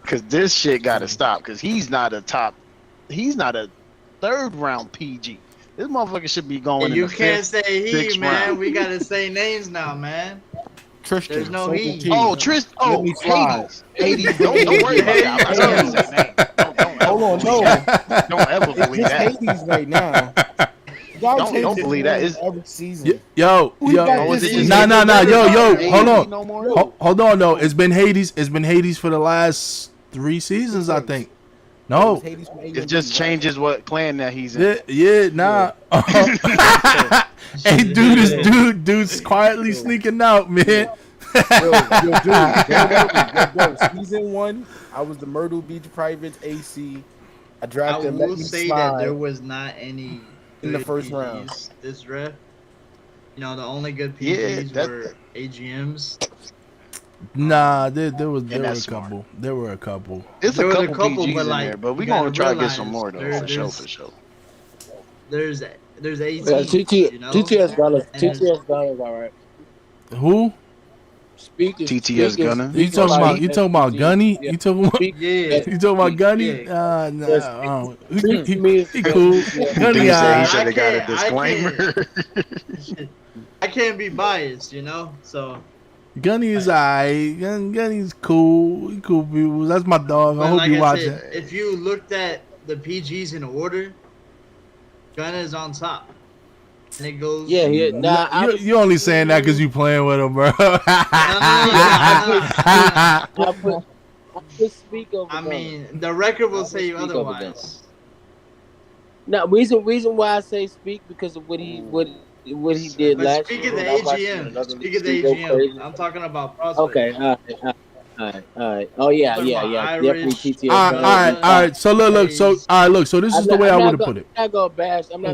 A: Cause this shit gotta stop. Cause he's not a third round PG. This motherfucker should be going in
B: You
A: the
B: can't
A: fifth,
B: say he,
A: sixth
B: man.
A: round.
B: We gotta say names now, man.
E: Tristan,
B: There's no
E: Soldier
B: he.
E: T.
A: Oh,
E: Let me slide.
A: Hades. Don't worry about that. I'm not
B: There
A: scared
B: you
A: to say names. Don't ever
E: Hold on,
A: believe
E: no.
A: that. Don't ever
E: It's
A: believe
E: just
A: that.
E: Hades right now. Y'all
A: Don't
E: change
A: believe that.
E: names
A: It's
E: every season.
F: Yo.
E: Who you got
A: oh, is
E: this
A: it just
E: season?
F: Nah. Yo.
A: Ain't
F: Hold
A: AD
F: on.
A: no more?
F: Hold on, no. It's been Hades. It's been Hades for the last 3 seasons, I think. No.
E: It's Hades from
A: It just
E: A&D,
A: changes what clan that he's in.
F: Yeah, nah. Hey, dude's quietly sneaking out, man.
E: Yo, season 1, I was the Myrtle Beach Privates AC. I
B: I
E: drafted Let
B: will
E: Me
B: say that there
E: Slide
B: was not any
E: in the
B: good
E: first
B: PGs
E: round.
B: this draft. You know, the only good
A: Yeah,
B: PGs
A: that-
B: were AGMs.
F: Nah, there were
A: that's
F: a
A: smart.
F: couple. There were a couple.
A: It's
B: There
A: a
B: was
A: couple, PGs
B: but
A: in
B: like
A: there, but we
B: you gotta
A: gonna try to get some
B: realize
A: more though, for sure.
B: there's 18.
H: Yeah,
B: You know,
H: TTS Gunners.
B: And there's-
H: TTS Gunners, all right.
F: Who?
A: TTS Gunner.
F: You talking about? You talking about Gunny?
H: Yeah.
F: You talking about?
B: yeah,
F: You talking about Gunny?
B: Yeah.
F: Nah.
H: Treat
F: He
H: me as-
F: cool. Gunny,
A: Dude said he
F: alright.
A: should have got a
B: I
A: disclaimer.
B: I can't be biased, you know. So,
F: Gunny is alright. Gunny's cool. He cool people. That's my dog. I
B: but
F: hope
B: like
F: you
B: I
F: watching.
B: said, if you looked at the PGs in order, Gunna is on top. And it goes.
H: Yeah, yeah. Nah, I was,
F: You only saying that because you playing with him, bro.
B: No.
H: I put Speak over
B: I
H: Gunna.
B: mean, the record will
H: I'll
B: say
H: speak over
B: otherwise.
H: Now, reason why I say Speak because of what he did
B: But
H: last
B: speak
H: year.
B: of the
H: And I'm watching
B: AGM.
H: another
B: Speak of the
H: league go crazy.
B: AGM. I'm talking about prospects.
H: Okay, all right. Oh yeah.
B: Talking about
H: Definitely
B: Irish.
H: TTS.
F: All right. So look. So this is the way I would have put it.
H: I'm not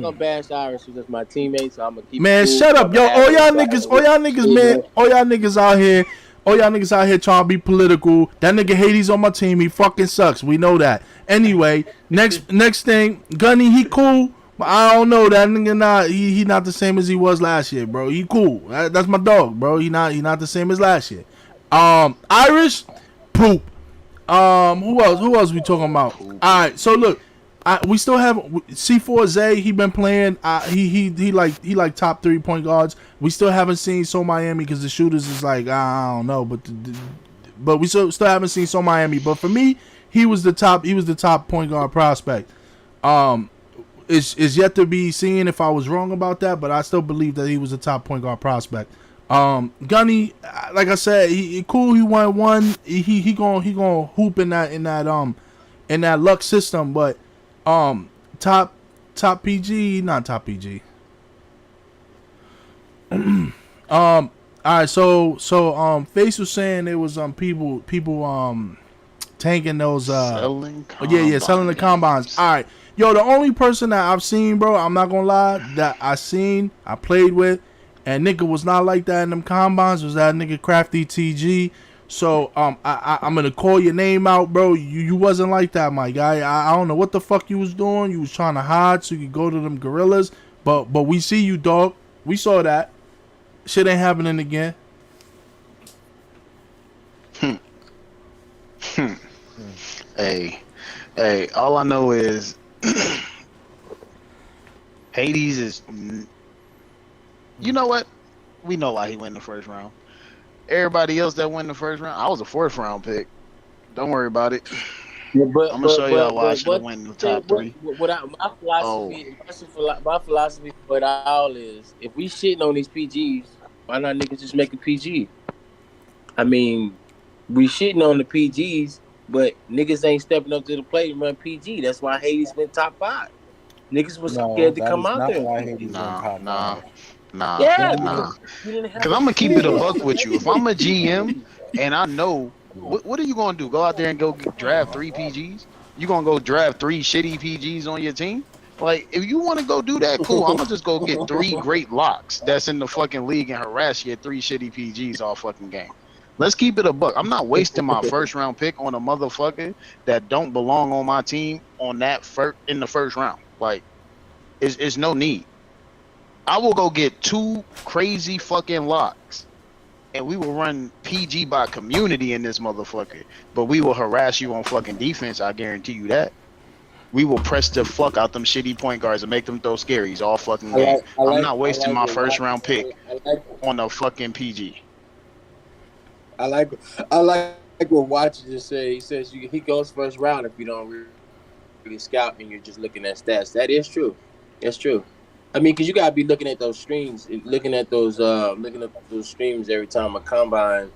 H: gonna bash Irish because that's my teammate. So I'm gonna keep.
F: Man,
H: it cool.
F: shut up, yo. All y'all niggas, man. All y'all niggas out here trying to be political. That nigga Hades on my team. He fucking sucks. We know that. Anyway, next thing, Gunny, he cool. But I don't know, that nigga not he not the same as he was last year, bro. He cool. That's my dog, bro. He not the same as last year. Irish, poop. Who else we talking about? All right, so look, we still have C4Zay. He been playing. He like top 3 point guards. We still haven't seen So Miami because the shooters is like I don't know, but we still haven't seen So Miami. But for me, he was the top point guard prospect. It's yet to be seen if I was wrong about that, but I still believe that he was a top point guard prospect. Gunny, like I said, he cool. He won one. He gonna hoop in that luck system. But top PG, not top PG. All right. So Face was saying there was people tanking those
A: Selling
F: selling the combines. All right. Yo, the only person that I've seen, bro, I'm not gonna lie, that I played with, and nigga was not like that in them combines, was that nigga Crafty TG. So I'm gonna call your name out, bro. You wasn't like that, my guy. I don't know what the fuck you was doing. You was trying to hide so you could go to them gorillas. But we see you, dog. We saw that. Shit ain't happening again.
A: Hey, all I know is Hades is. You know what? We know why he went in the first round. Everybody else that went in the first round, I was a 4th round pick. Don't worry about it.
H: Yeah,
A: I'm gonna show y'all why I should have went in the top 3.
H: My philosophy for it all is if we shitting on these PGs, why not niggas just make a PG? I mean, we shitting on the PGs, but niggas ain't stepping up to the plate and run PG. That's why Hades went top 5. Niggas was scared to come out there.
A: Nah.
H: Yeah,
A: Nah.
H: because
A: Because I'm gonna keep it a buck with you. If I'm a GM and I know What are you gonna do? Go out there and draft 3 PGs? You gonna go draft 3 shitty PGs on your team? Like, if you want to go do that, cool. I'm gonna just go get 3 great locks that's in the fucking league and harass you at 3 shitty PGs all fucking game. Let's keep it a buck. I'm not wasting my first round pick on a motherfucker that don't belong on my team on that in the first round. Like, it's no need. I will go get 2 crazy fucking locks, and we will run PG by community in this motherfucker. But we will harass you on fucking defense. I guarantee you that. We will press the fuck out them shitty point guards and make them throw scaries all fucking game. I'm not wasting my first round pick on a fucking PG.
H: I like what Watcher just said. He says he goes first round if you don't really scout and you're just looking at stats. That is true. That's true. I mean, because you gotta be looking at those streams, looking at those streams every time a combine,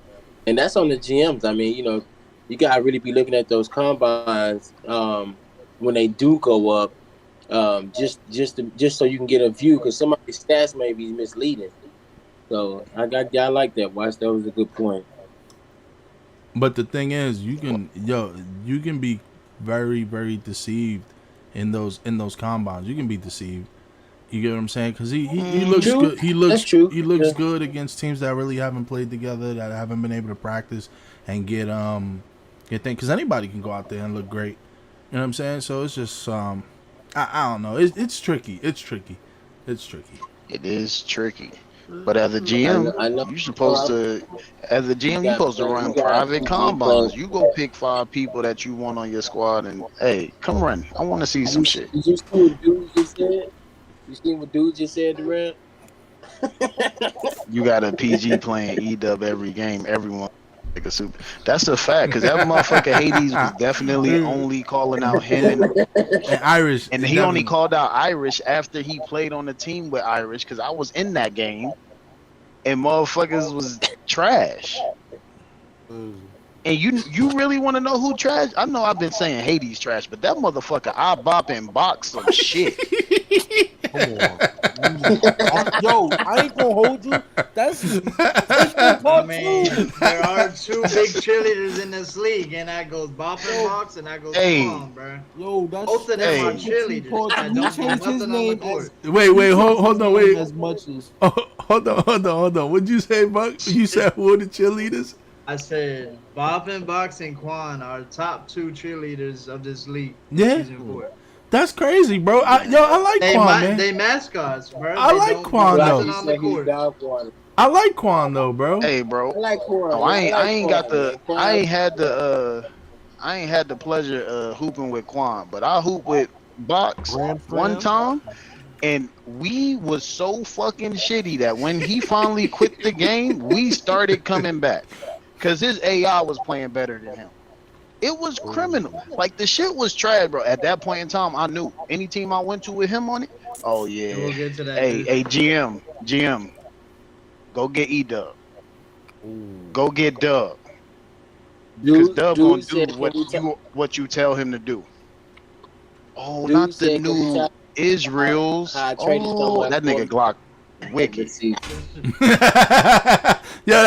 H: and that's on the GMs. I mean, you gotta really be looking at those combines when they do go up, just so you can get a view, because some of the stats may be misleading. So I like that. Watch, that was a good point.
F: But the thing is, you can be very, very deceived in those combines. You can be deceived. You get what I'm saying? Because he looks
H: True.
F: good. He looks
H: true.
F: He looks
H: Yeah.
F: good against teams that really haven't played together, that haven't been able to practice and get things. Because anybody can go out there and look great. You know what I'm saying? So it's just I don't know. It's tricky. It's tricky.
A: It is tricky. But as a GM,
H: I know.
A: you're supposed to, as a GM, you're supposed to run private combines. You go pick 5 people that you want on your squad, and hey, come run. I want to see some shit.
H: Did you see what dude just said? You seen what dude just said, Durant?
A: You got a PG playing E-dub every game. Everyone like a super. That's a fact, because that motherfucker Hades was definitely only calling out him
F: And Irish,
A: and he only called out Irish after he played on the team with Irish, because I was in that game and motherfuckers was trash. And you really want to know who trash? I know I've been saying Hades trash, but that motherfucker I bop and box some shit.
E: Come on. Yo, I ain't gonna hold you. That's
B: I mean, there are 2 big cheerleaders in this league, and that goes Bop and Box, and that goes Come, bro.
E: Yo, that's
B: Both of them are cheerleaders. I
E: You
B: don't do
E: changed his
B: nothing on the
E: name
B: court.
F: Wait, hold on, wait.
E: As much as
F: Hold on. What'd you say, Buck? You said who are the cheerleaders?
B: I said Bop and Box and Quan are top 2 cheerleaders of this league.
F: Yeah.
B: Season 4.
F: That's crazy, bro. I like Quan, man.
B: They mascots, bro.
F: I
B: They
F: like
B: don't do
F: Quan,
B: nothing
F: though.
B: on the court.
F: I like Quan though, bro.
A: Hey, bro.
H: I like Quan.
A: Oh, I ain't had the pleasure of hooping with Quan, but I hooped with Box one time, and we was so fucking shitty that when he finally quit the game, we started coming back, because his AI was playing better than him. It was criminal. Like, the shit was trash, bro. At that point in time, I knew any team I went to with him on it. Oh yeah.
B: We'll get to that.
A: Hey, GM, go get E-Dub. Go get Dub. Because Dub gonna do what you tell him to do. Oh, not the new Israel's. Oh, that nigga Glock wicked.
F: Yo,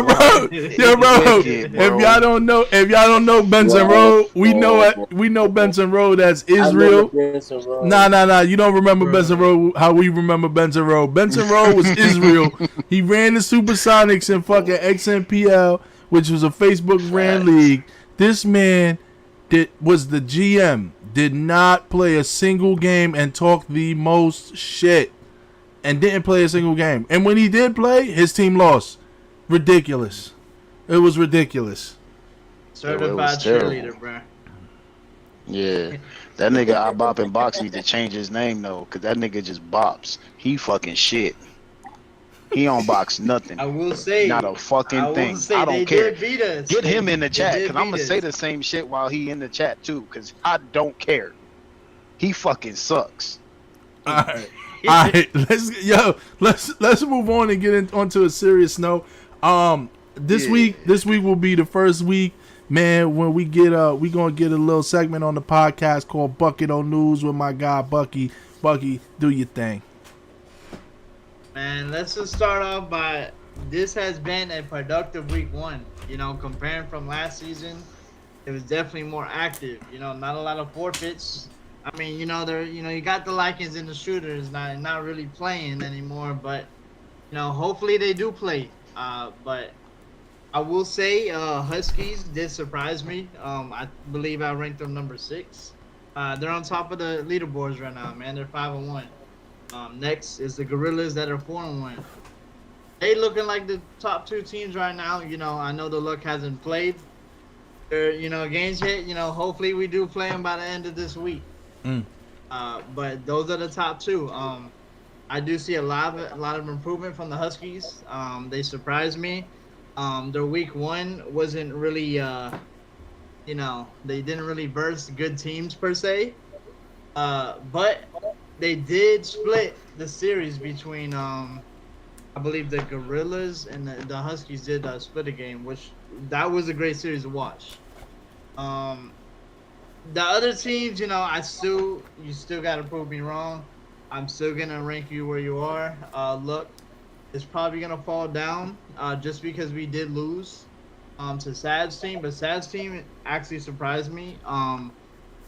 F: bro.
A: Wicked, bro.
F: If y'all don't know Benson Road, we know Benson Road as Israel. Nah. You don't remember Benson Road how we remember Benson Road. Benson Road was Israel. He ran the Supersonics in fucking XNPL, which was a Facebook ran league. This man was the GM. Did not play a single game and talk the most shit. And didn't play a single game. And when he did play, his team lost. Ridiculous. It was ridiculous.
B: Certified cheerleader, bro.
A: Yeah. That nigga I bop and box need to change his name though, because that nigga just bops. He fucking shit. He don't box nothing.
B: I will say,
A: not a fucking thing. I don't care. Get him in the chat, because I'm gonna say the same shit while he in the chat too, because I don't care. He fucking sucks.
F: All right, let's move on and get onto a serious note. This week will be the first week, man, when we gonna get a little segment on the podcast called Bucket on News with my guy Bucky. Bucky, do your thing.
B: Man, let's just start off by, this has been a productive week 1. Comparing from last season, it was definitely more active. Not a lot of forfeits. I mean, you got the Lycans and the shooters not really playing anymore, but hopefully they do play. But I will say, Huskies did surprise me. I believe I ranked them number 6. They're on top of the leaderboards right now, man. They're 5-1. Next is the Gorillas that are 4-1. They looking like the top 2 teams right now. I know the Luck hasn't played their games yet. Hopefully we do play them by the end of this week.
F: Mm.
B: But those are the top 2. I do see a lot of improvement from the Huskies. They surprised me. Their week 1 wasn't really they didn't really verse good teams per se. But they did split the series between I believe the Gorillas and the Huskies did split a game, which that was a great series to watch. Um, the other teams, you still gotta prove me wrong. I'm still gonna rank you where you are. Look, it's probably gonna fall down just because we did lose to Sad's team, but Sad's team actually surprised me.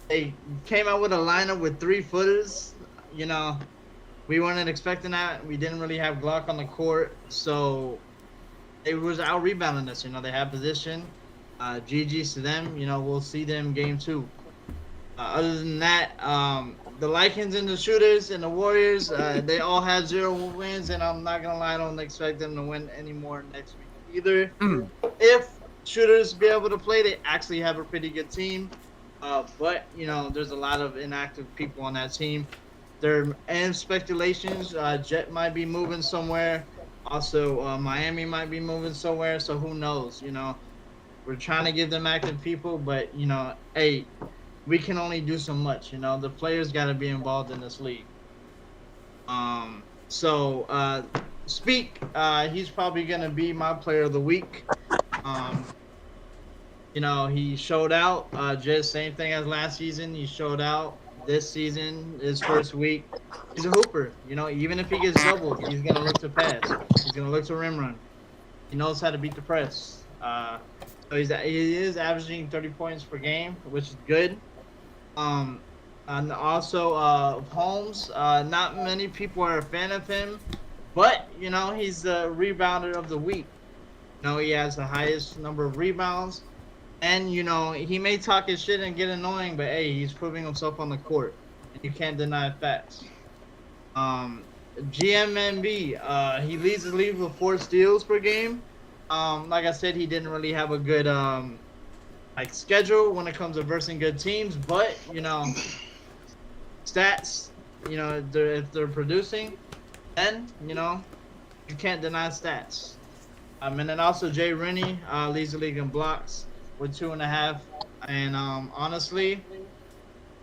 B: They came out with a lineup with 3 footers. You know, we weren't expecting that. We didn't really have Glock on the court, so it was out rebounding us. They had position. GG's to them. We'll see them game 2. Other than that, the Lycans and the Shooters and the Warriors, they all had 0 wins, and I'm not gonna lie, I don't expect them to win anymore next week either. If Shooters be able to play, they actually have a pretty good team. But there's a lot of inactive people on that team. There and speculations, Jet might be moving somewhere. Also, Miami might be moving somewhere. So who knows? We're trying to give them active people, but hey, we can only do so much. The players got to be involved in this league. So Speak, he's probably gonna be my player of the week. Um, he showed out. Just same thing as last season. He showed out this season, his first week. He's a hooper. Even if he gets doubled, he's gonna look to pass. He's gonna look to rim run. He knows how to beat the press. So he is averaging 30 points per game, which is good. And also Holmes. Not many people are a fan of him, but he's the rebounder of the week. He has the highest number of rebounds. And, he may talk his shit and get annoying, but, hey, he's proving himself on the court. And you can't deny facts. GMMB, he leads the league with 4 steals per game. Like I said, he didn't really have a good, schedule when it comes to versing good teams. But, stats, if they're producing, then, you can't deny stats. And then also Jay Rennie leads the league in blocks with 2.5. And honestly,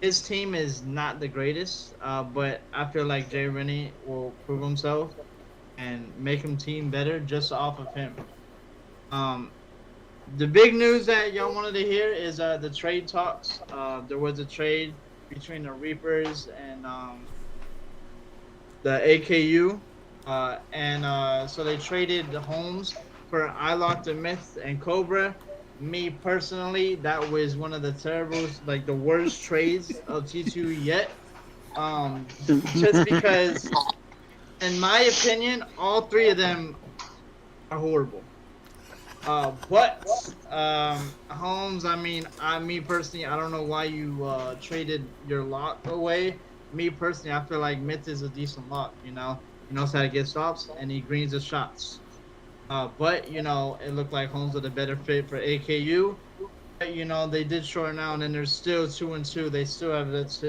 B: his team is not the greatest, but I feel like Jay Rennie will prove himself and make him team better just off of him. The big news that y'all wanted to hear is the trade talks. There was a trade between the Reapers and the AKU. So they traded Holmes for I Lock the Myth and Cobra. Me personally, that was one of the terrible, the worst trades of T2 yet. Just because, in my opinion, all 3 of them are horrible. But Holmes, me personally, I don't know why you traded your lock away. Me personally, I feel like Myth is a decent lock. He knows how to get stops and he greens the shots. But it looked like Holmes was a better fit for AKU. But, they did shorten out, and they're still 2-2. They still have this,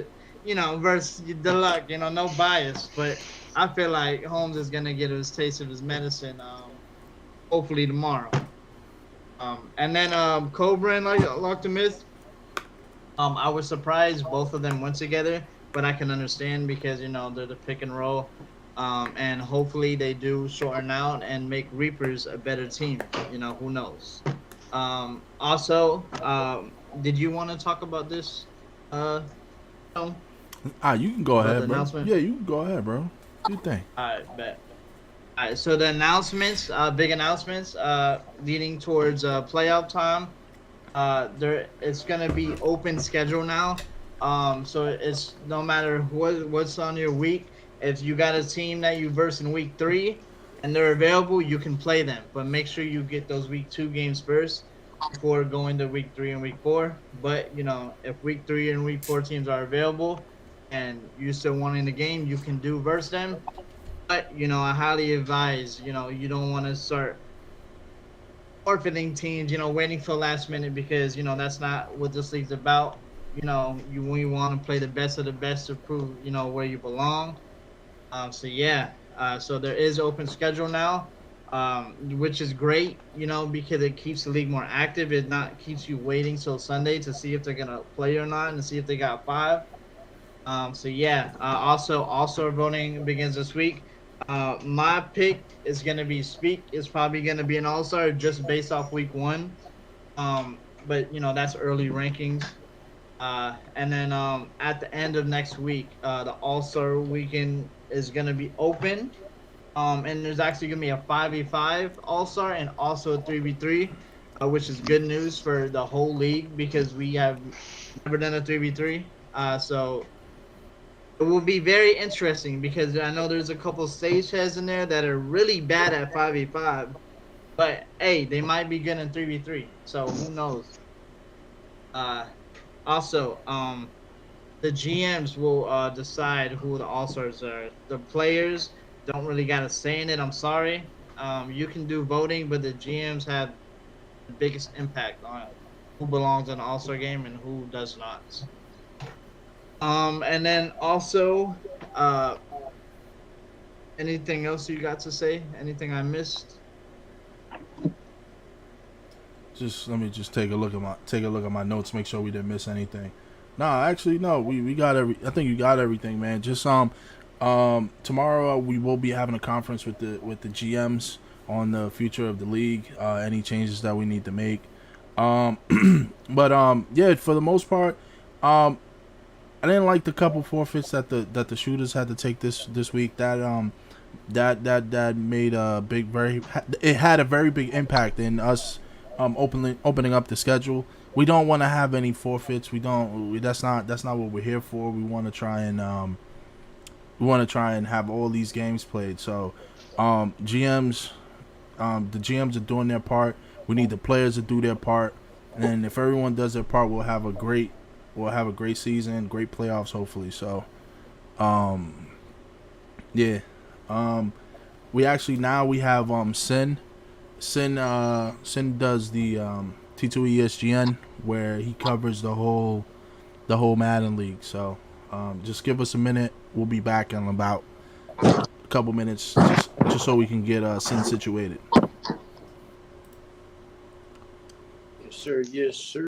B: versus the Luck. No bias, but I feel like Holmes is gonna get his taste of his medicine. Hopefully tomorrow. And then Cobra and Lock the Myth. I was surprised both of them went together, but I can understand because they're the pick and roll. And hopefully they do shorten out and make Reapers a better team. Who knows? Also, did you want to talk about this?
F: You can go ahead, bro.
B: Announcement?
F: Yeah, you can go ahead, bro. Do your thing.
B: All right, bet. All right, so the announcements, big announcements, leading towards playoff time. There it's gonna be open schedule now. So it's no matter what's on your week. If you got a team that you verse in week 3 and they're available, you can play them. But make sure you get those week 2 games first before going to week 3 and week 4. But if week 3 and week 4 teams are available and you still wanting the game, you can do verse them. But I highly advise. You don't want to start forfeiting teams, waiting for the last minute because that's not what this league's about. We want to play the best of the best to prove where you belong. So yeah, so there is open schedule now, which is great. Because it keeps the league more active. It not keeps you waiting till Sunday to see if they're gonna play or not and see if they got five. So yeah, also All-Star voting begins this week. My pick is gonna be Speak. It's probably gonna be an All-Star just based off week 1. But that's early rankings. And then at the end of next week, the All-Star weekend is gonna be open. And there's actually gonna be a 5v5 All-Star and also a 3v3, which is good news for the whole league because we have never done a 3v3. So it will be very interesting because I know there's a couple stageheads in there that are really bad at 5v5, but hey, they might be good in 3v3. So who knows? Uh, Also, the GMs will decide who the All Stars are. The players don't really got a say in it. I'm sorry. You can do voting, but the GMs have the biggest impact on who belongs in the All Star game and who does not. And then also, uh, anything else you got to say? Anything I missed?
F: Just let me just take a look at my notes, make sure we didn't miss anything. Nah, actually no, we got I think you got everything, man. Just tomorrow we will be having a conference with the GMs on the future of the league, any changes that we need to make. But yeah, for the most part, I didn't like the couple forfeits that the shooters had to take this week. That made a big it had a very big impact in us opening up the schedule. We don't want to have any forfeits. That's not what we're here for. We want to try and have all these games played. So GMs the GMs are doing their part. We need the players to do their part. And if everyone does their part, we'll have a great season, great playoffs hopefully. So yeah. We actually now we have Sin. Sin does the T2E ESGN where he covers the whole Madden League. So just give us a minute. We'll be back in about a couple minutes, just so we can get Sin situated.
H: Yes, sir. Yes, sir.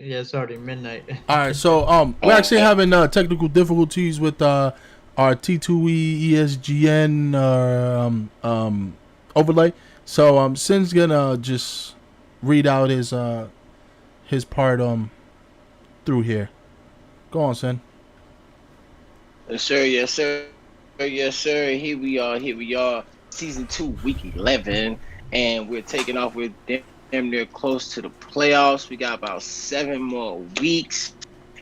B: Yeah, it's already midnight.
F: All right, so we're actually having technical difficulties with our T2E ESGN overlay. So Sin's gonna just read out his part through here. Go on, Sin.
I: Yes, sir. Yes, sir. Yes, sir. Here we are. Here we are. Season 2, week 11. And we're taking off. We're damn near close to the playoffs. We got about 7 more weeks.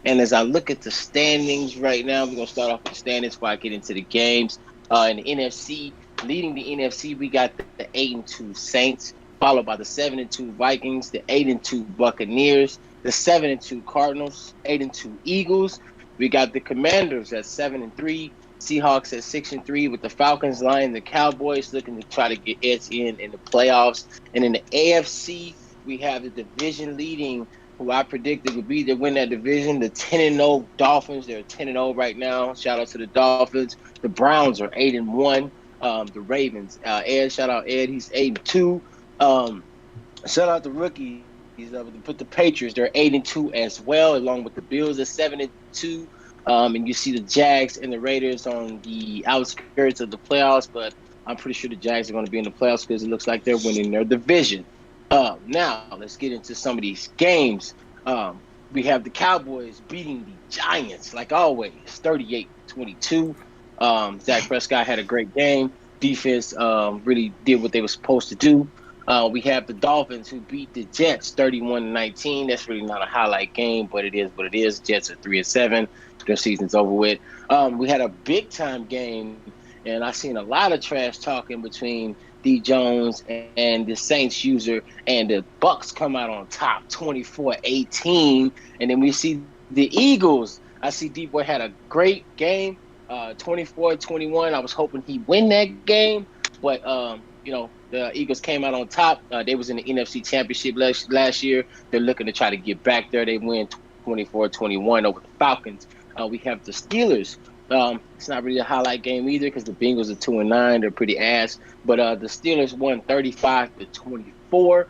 I: And as I look at the standings right now, we're going to start off with the standings before I get into the games. In the NFC, leading the NFC, we got the 8-2 Saints, followed by the 7-2 Vikings, the 8-2 Buccaneers, the 7-2 Cardinals, 8-2 Eagles. We got the Commanders at 7-3, Seahawks at 6-3, with the Falcons, Lions, the Cowboys looking to try to get edge in the playoffs. And in the AFC, we have the division leading, who I predicted would be to win that division, the 10-0 Dolphins. They're 10-0 right now. Shout out to the Dolphins. The Browns are 8-1. The Ravens, Ed, shout out Ed, he's 8-2. Shout out the rookies. To put the Patriots, they're 8-2 as well, along with the Bills at 7-2. And you see the Jags and the Raiders on the outskirts of the playoffs, but I'm pretty sure the Jags are going to be in the playoffs because it looks like they're winning their division. Now let's get into some of these games. We have the Cowboys beating the Giants, like always, 38-22. Dak Prescott had a great game. Defense really did what they were supposed to do. We have the Dolphins who beat the Jets 31-19. That's really not a highlight game, but it is what it is. Jets are 3-7. Their season's over with. We had a big time game, and I seen a lot of trash talking between D Jones and the Saints user, and the Bucks come out on top 24-18. And then we see the Eagles. I see D-Boy had a great game, 24-21. I was hoping he'd win that game, but the Eagles came out on top. They was in the NFC Championship last year. They're looking to try to get back there. They win 24-21 over the Falcons. We have the Steelers. It's not really a highlight game either because the Bengals are 2-9. They're pretty ass. But the Steelers won 35-24.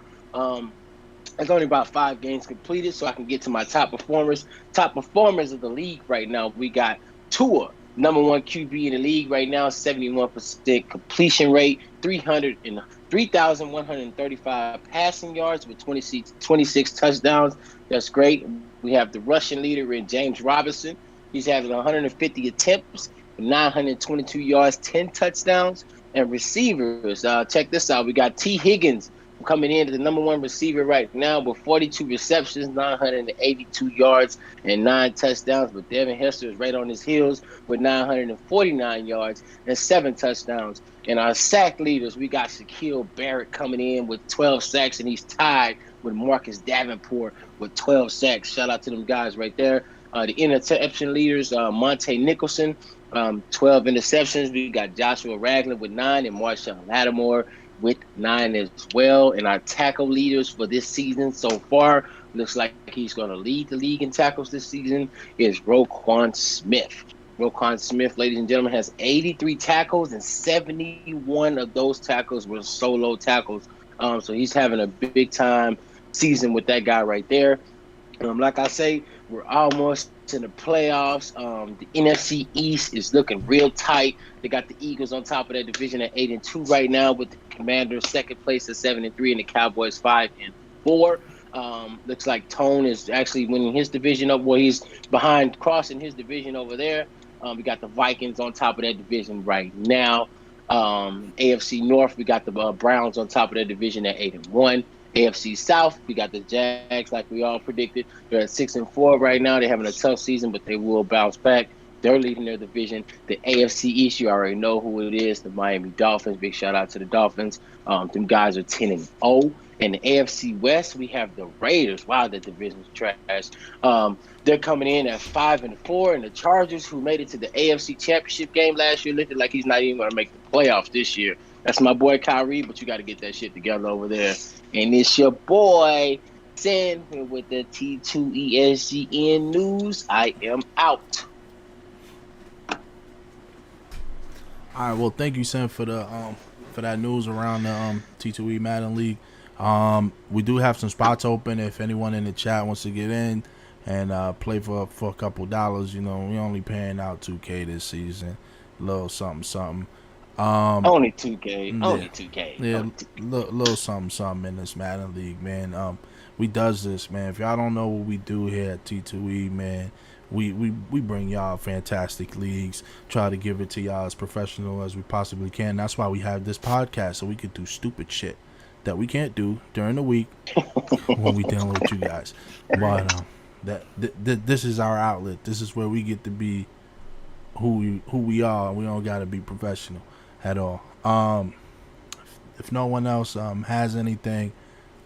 I: There's only about 5 games completed, so I can get to my top performers. Top performers of the league right now, we got Tua, number 1 QB in the league right now, 71% completion rate, 3,135 passing yards with 26 touchdowns. That's great. We have the rushing leader in James Robinson. He's having 150 attempts, 922 yards, 10 touchdowns. And receivers, check this out. We got T. Higgins coming in as the number 1 receiver right now with 42 receptions, 982 yards, and 9 touchdowns. But Devin Hester is right on his heels with 949 yards and 7 touchdowns. And our sack leaders, we got Shaquille Barrett coming in with 12 sacks, and he's tied with Marcus Davenport with 12 sacks. Shout out to them guys right there. The interception leaders, Monte Nicholson, 12 interceptions. We got Joshua Ragland with 9 and Marshawn Lattimore with 9 as well. And our tackle leaders for this season so far, looks like he's going to lead the league in tackles this season, is Roquan Smith. Roquan Smith, ladies and gentlemen, has 83 tackles, and 71 of those tackles were solo tackles. So he's having a big time season with that guy right there. Like I say, we're almost in the playoffs. The NFC East is looking real tight. They got the Eagles on top of that division at 8-2 right now, with the Commanders second place at 7-3, and the Cowboys 5-4. Looks like Tone is actually winning his division up. Well, he's behind crossing his division over there. We got the Vikings on top of that division right now. AFC North, we got the Browns on top of that division at 8-1. AFC South, we got the Jags, like we all predicted. They're at 6-4 right now. They're having a tough season, but they will bounce back. They're leading their division. The AFC East, you already know who it is, the Miami Dolphins. Big shout out to the Dolphins. Them guys are 10-0. And the AFC West, we have the Raiders. Wow, that division's trash. They're coming in at 5-4, and the Chargers, who made it to the AFC Championship game last year, looking like he's not even going to make the playoffs this year. That's my boy Kyrie, but you got to get that shit together over there. And it's your boy Sin with the T2ESGN news. I am out.
F: All right, well, thank you, Sam, for that news around the T2E Madden League. We do have some spots open if anyone in the chat wants to get in and play for a couple dollars. You know, we only paying out 2K this season, a little something something.
I: Only 2K.
F: Yeah,
I: Only 2K.
F: yeah,
I: Only 2K.
F: little something something in this Madden League, man. We does this, man. If y'all don't know what we do here at T2E, man, we bring y'all fantastic leagues. Try to give it to y'all as professional as we possibly can. That's why we have this podcast, so we could do stupid shit that we can't do during the week when we dealing with you guys. But this is our outlet. This is where we get to be who we are. We don't gotta be professional at all. If no one else has anything,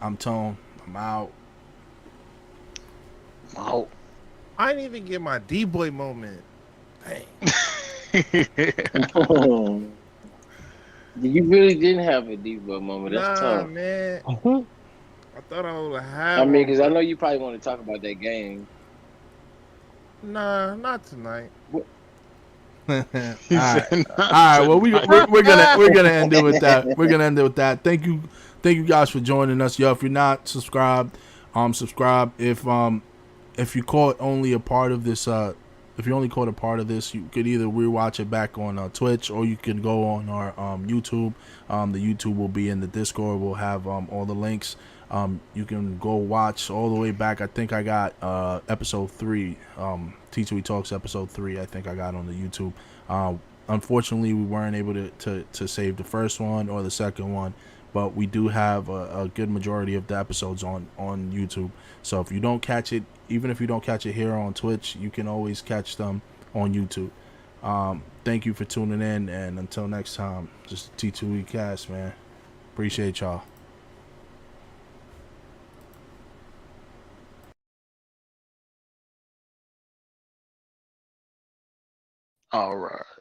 F: I'm Tone. I'm out.
A: Oh.
D: I didn't even get my D-boy moment. Dang.
I: You really didn't have a Debo moment. That's
D: Nah,
I: tough.
D: man. I thought I would have
I: I mean,
D: one,
I: because I
D: but
I: know you probably want to talk about that game.
D: nah, not tonight.
F: All right. Well, we're gonna end it with that. We're gonna end it with that. Thank you guys for joining us, yo. If you're not subscribed, subscribe. If you caught only a part of this, if you only caught a part of this, you could either rewatch it back on Twitch or you can go on our YouTube. The YouTube will be in the Discord. We'll have all the links. You can go watch all the way back. I think I got episode 3, T2E Talks episode 3. I think I got on the YouTube. Unfortunately, we weren't able to save the first one or the second one, but we do have a good majority of the episodes on YouTube. So if you don't catch it, even if you don't catch it here on Twitch, you can always catch them on YouTube. Thank you for tuning in, and until next time, just T2E Cast, man. Appreciate y'all.
A: All right.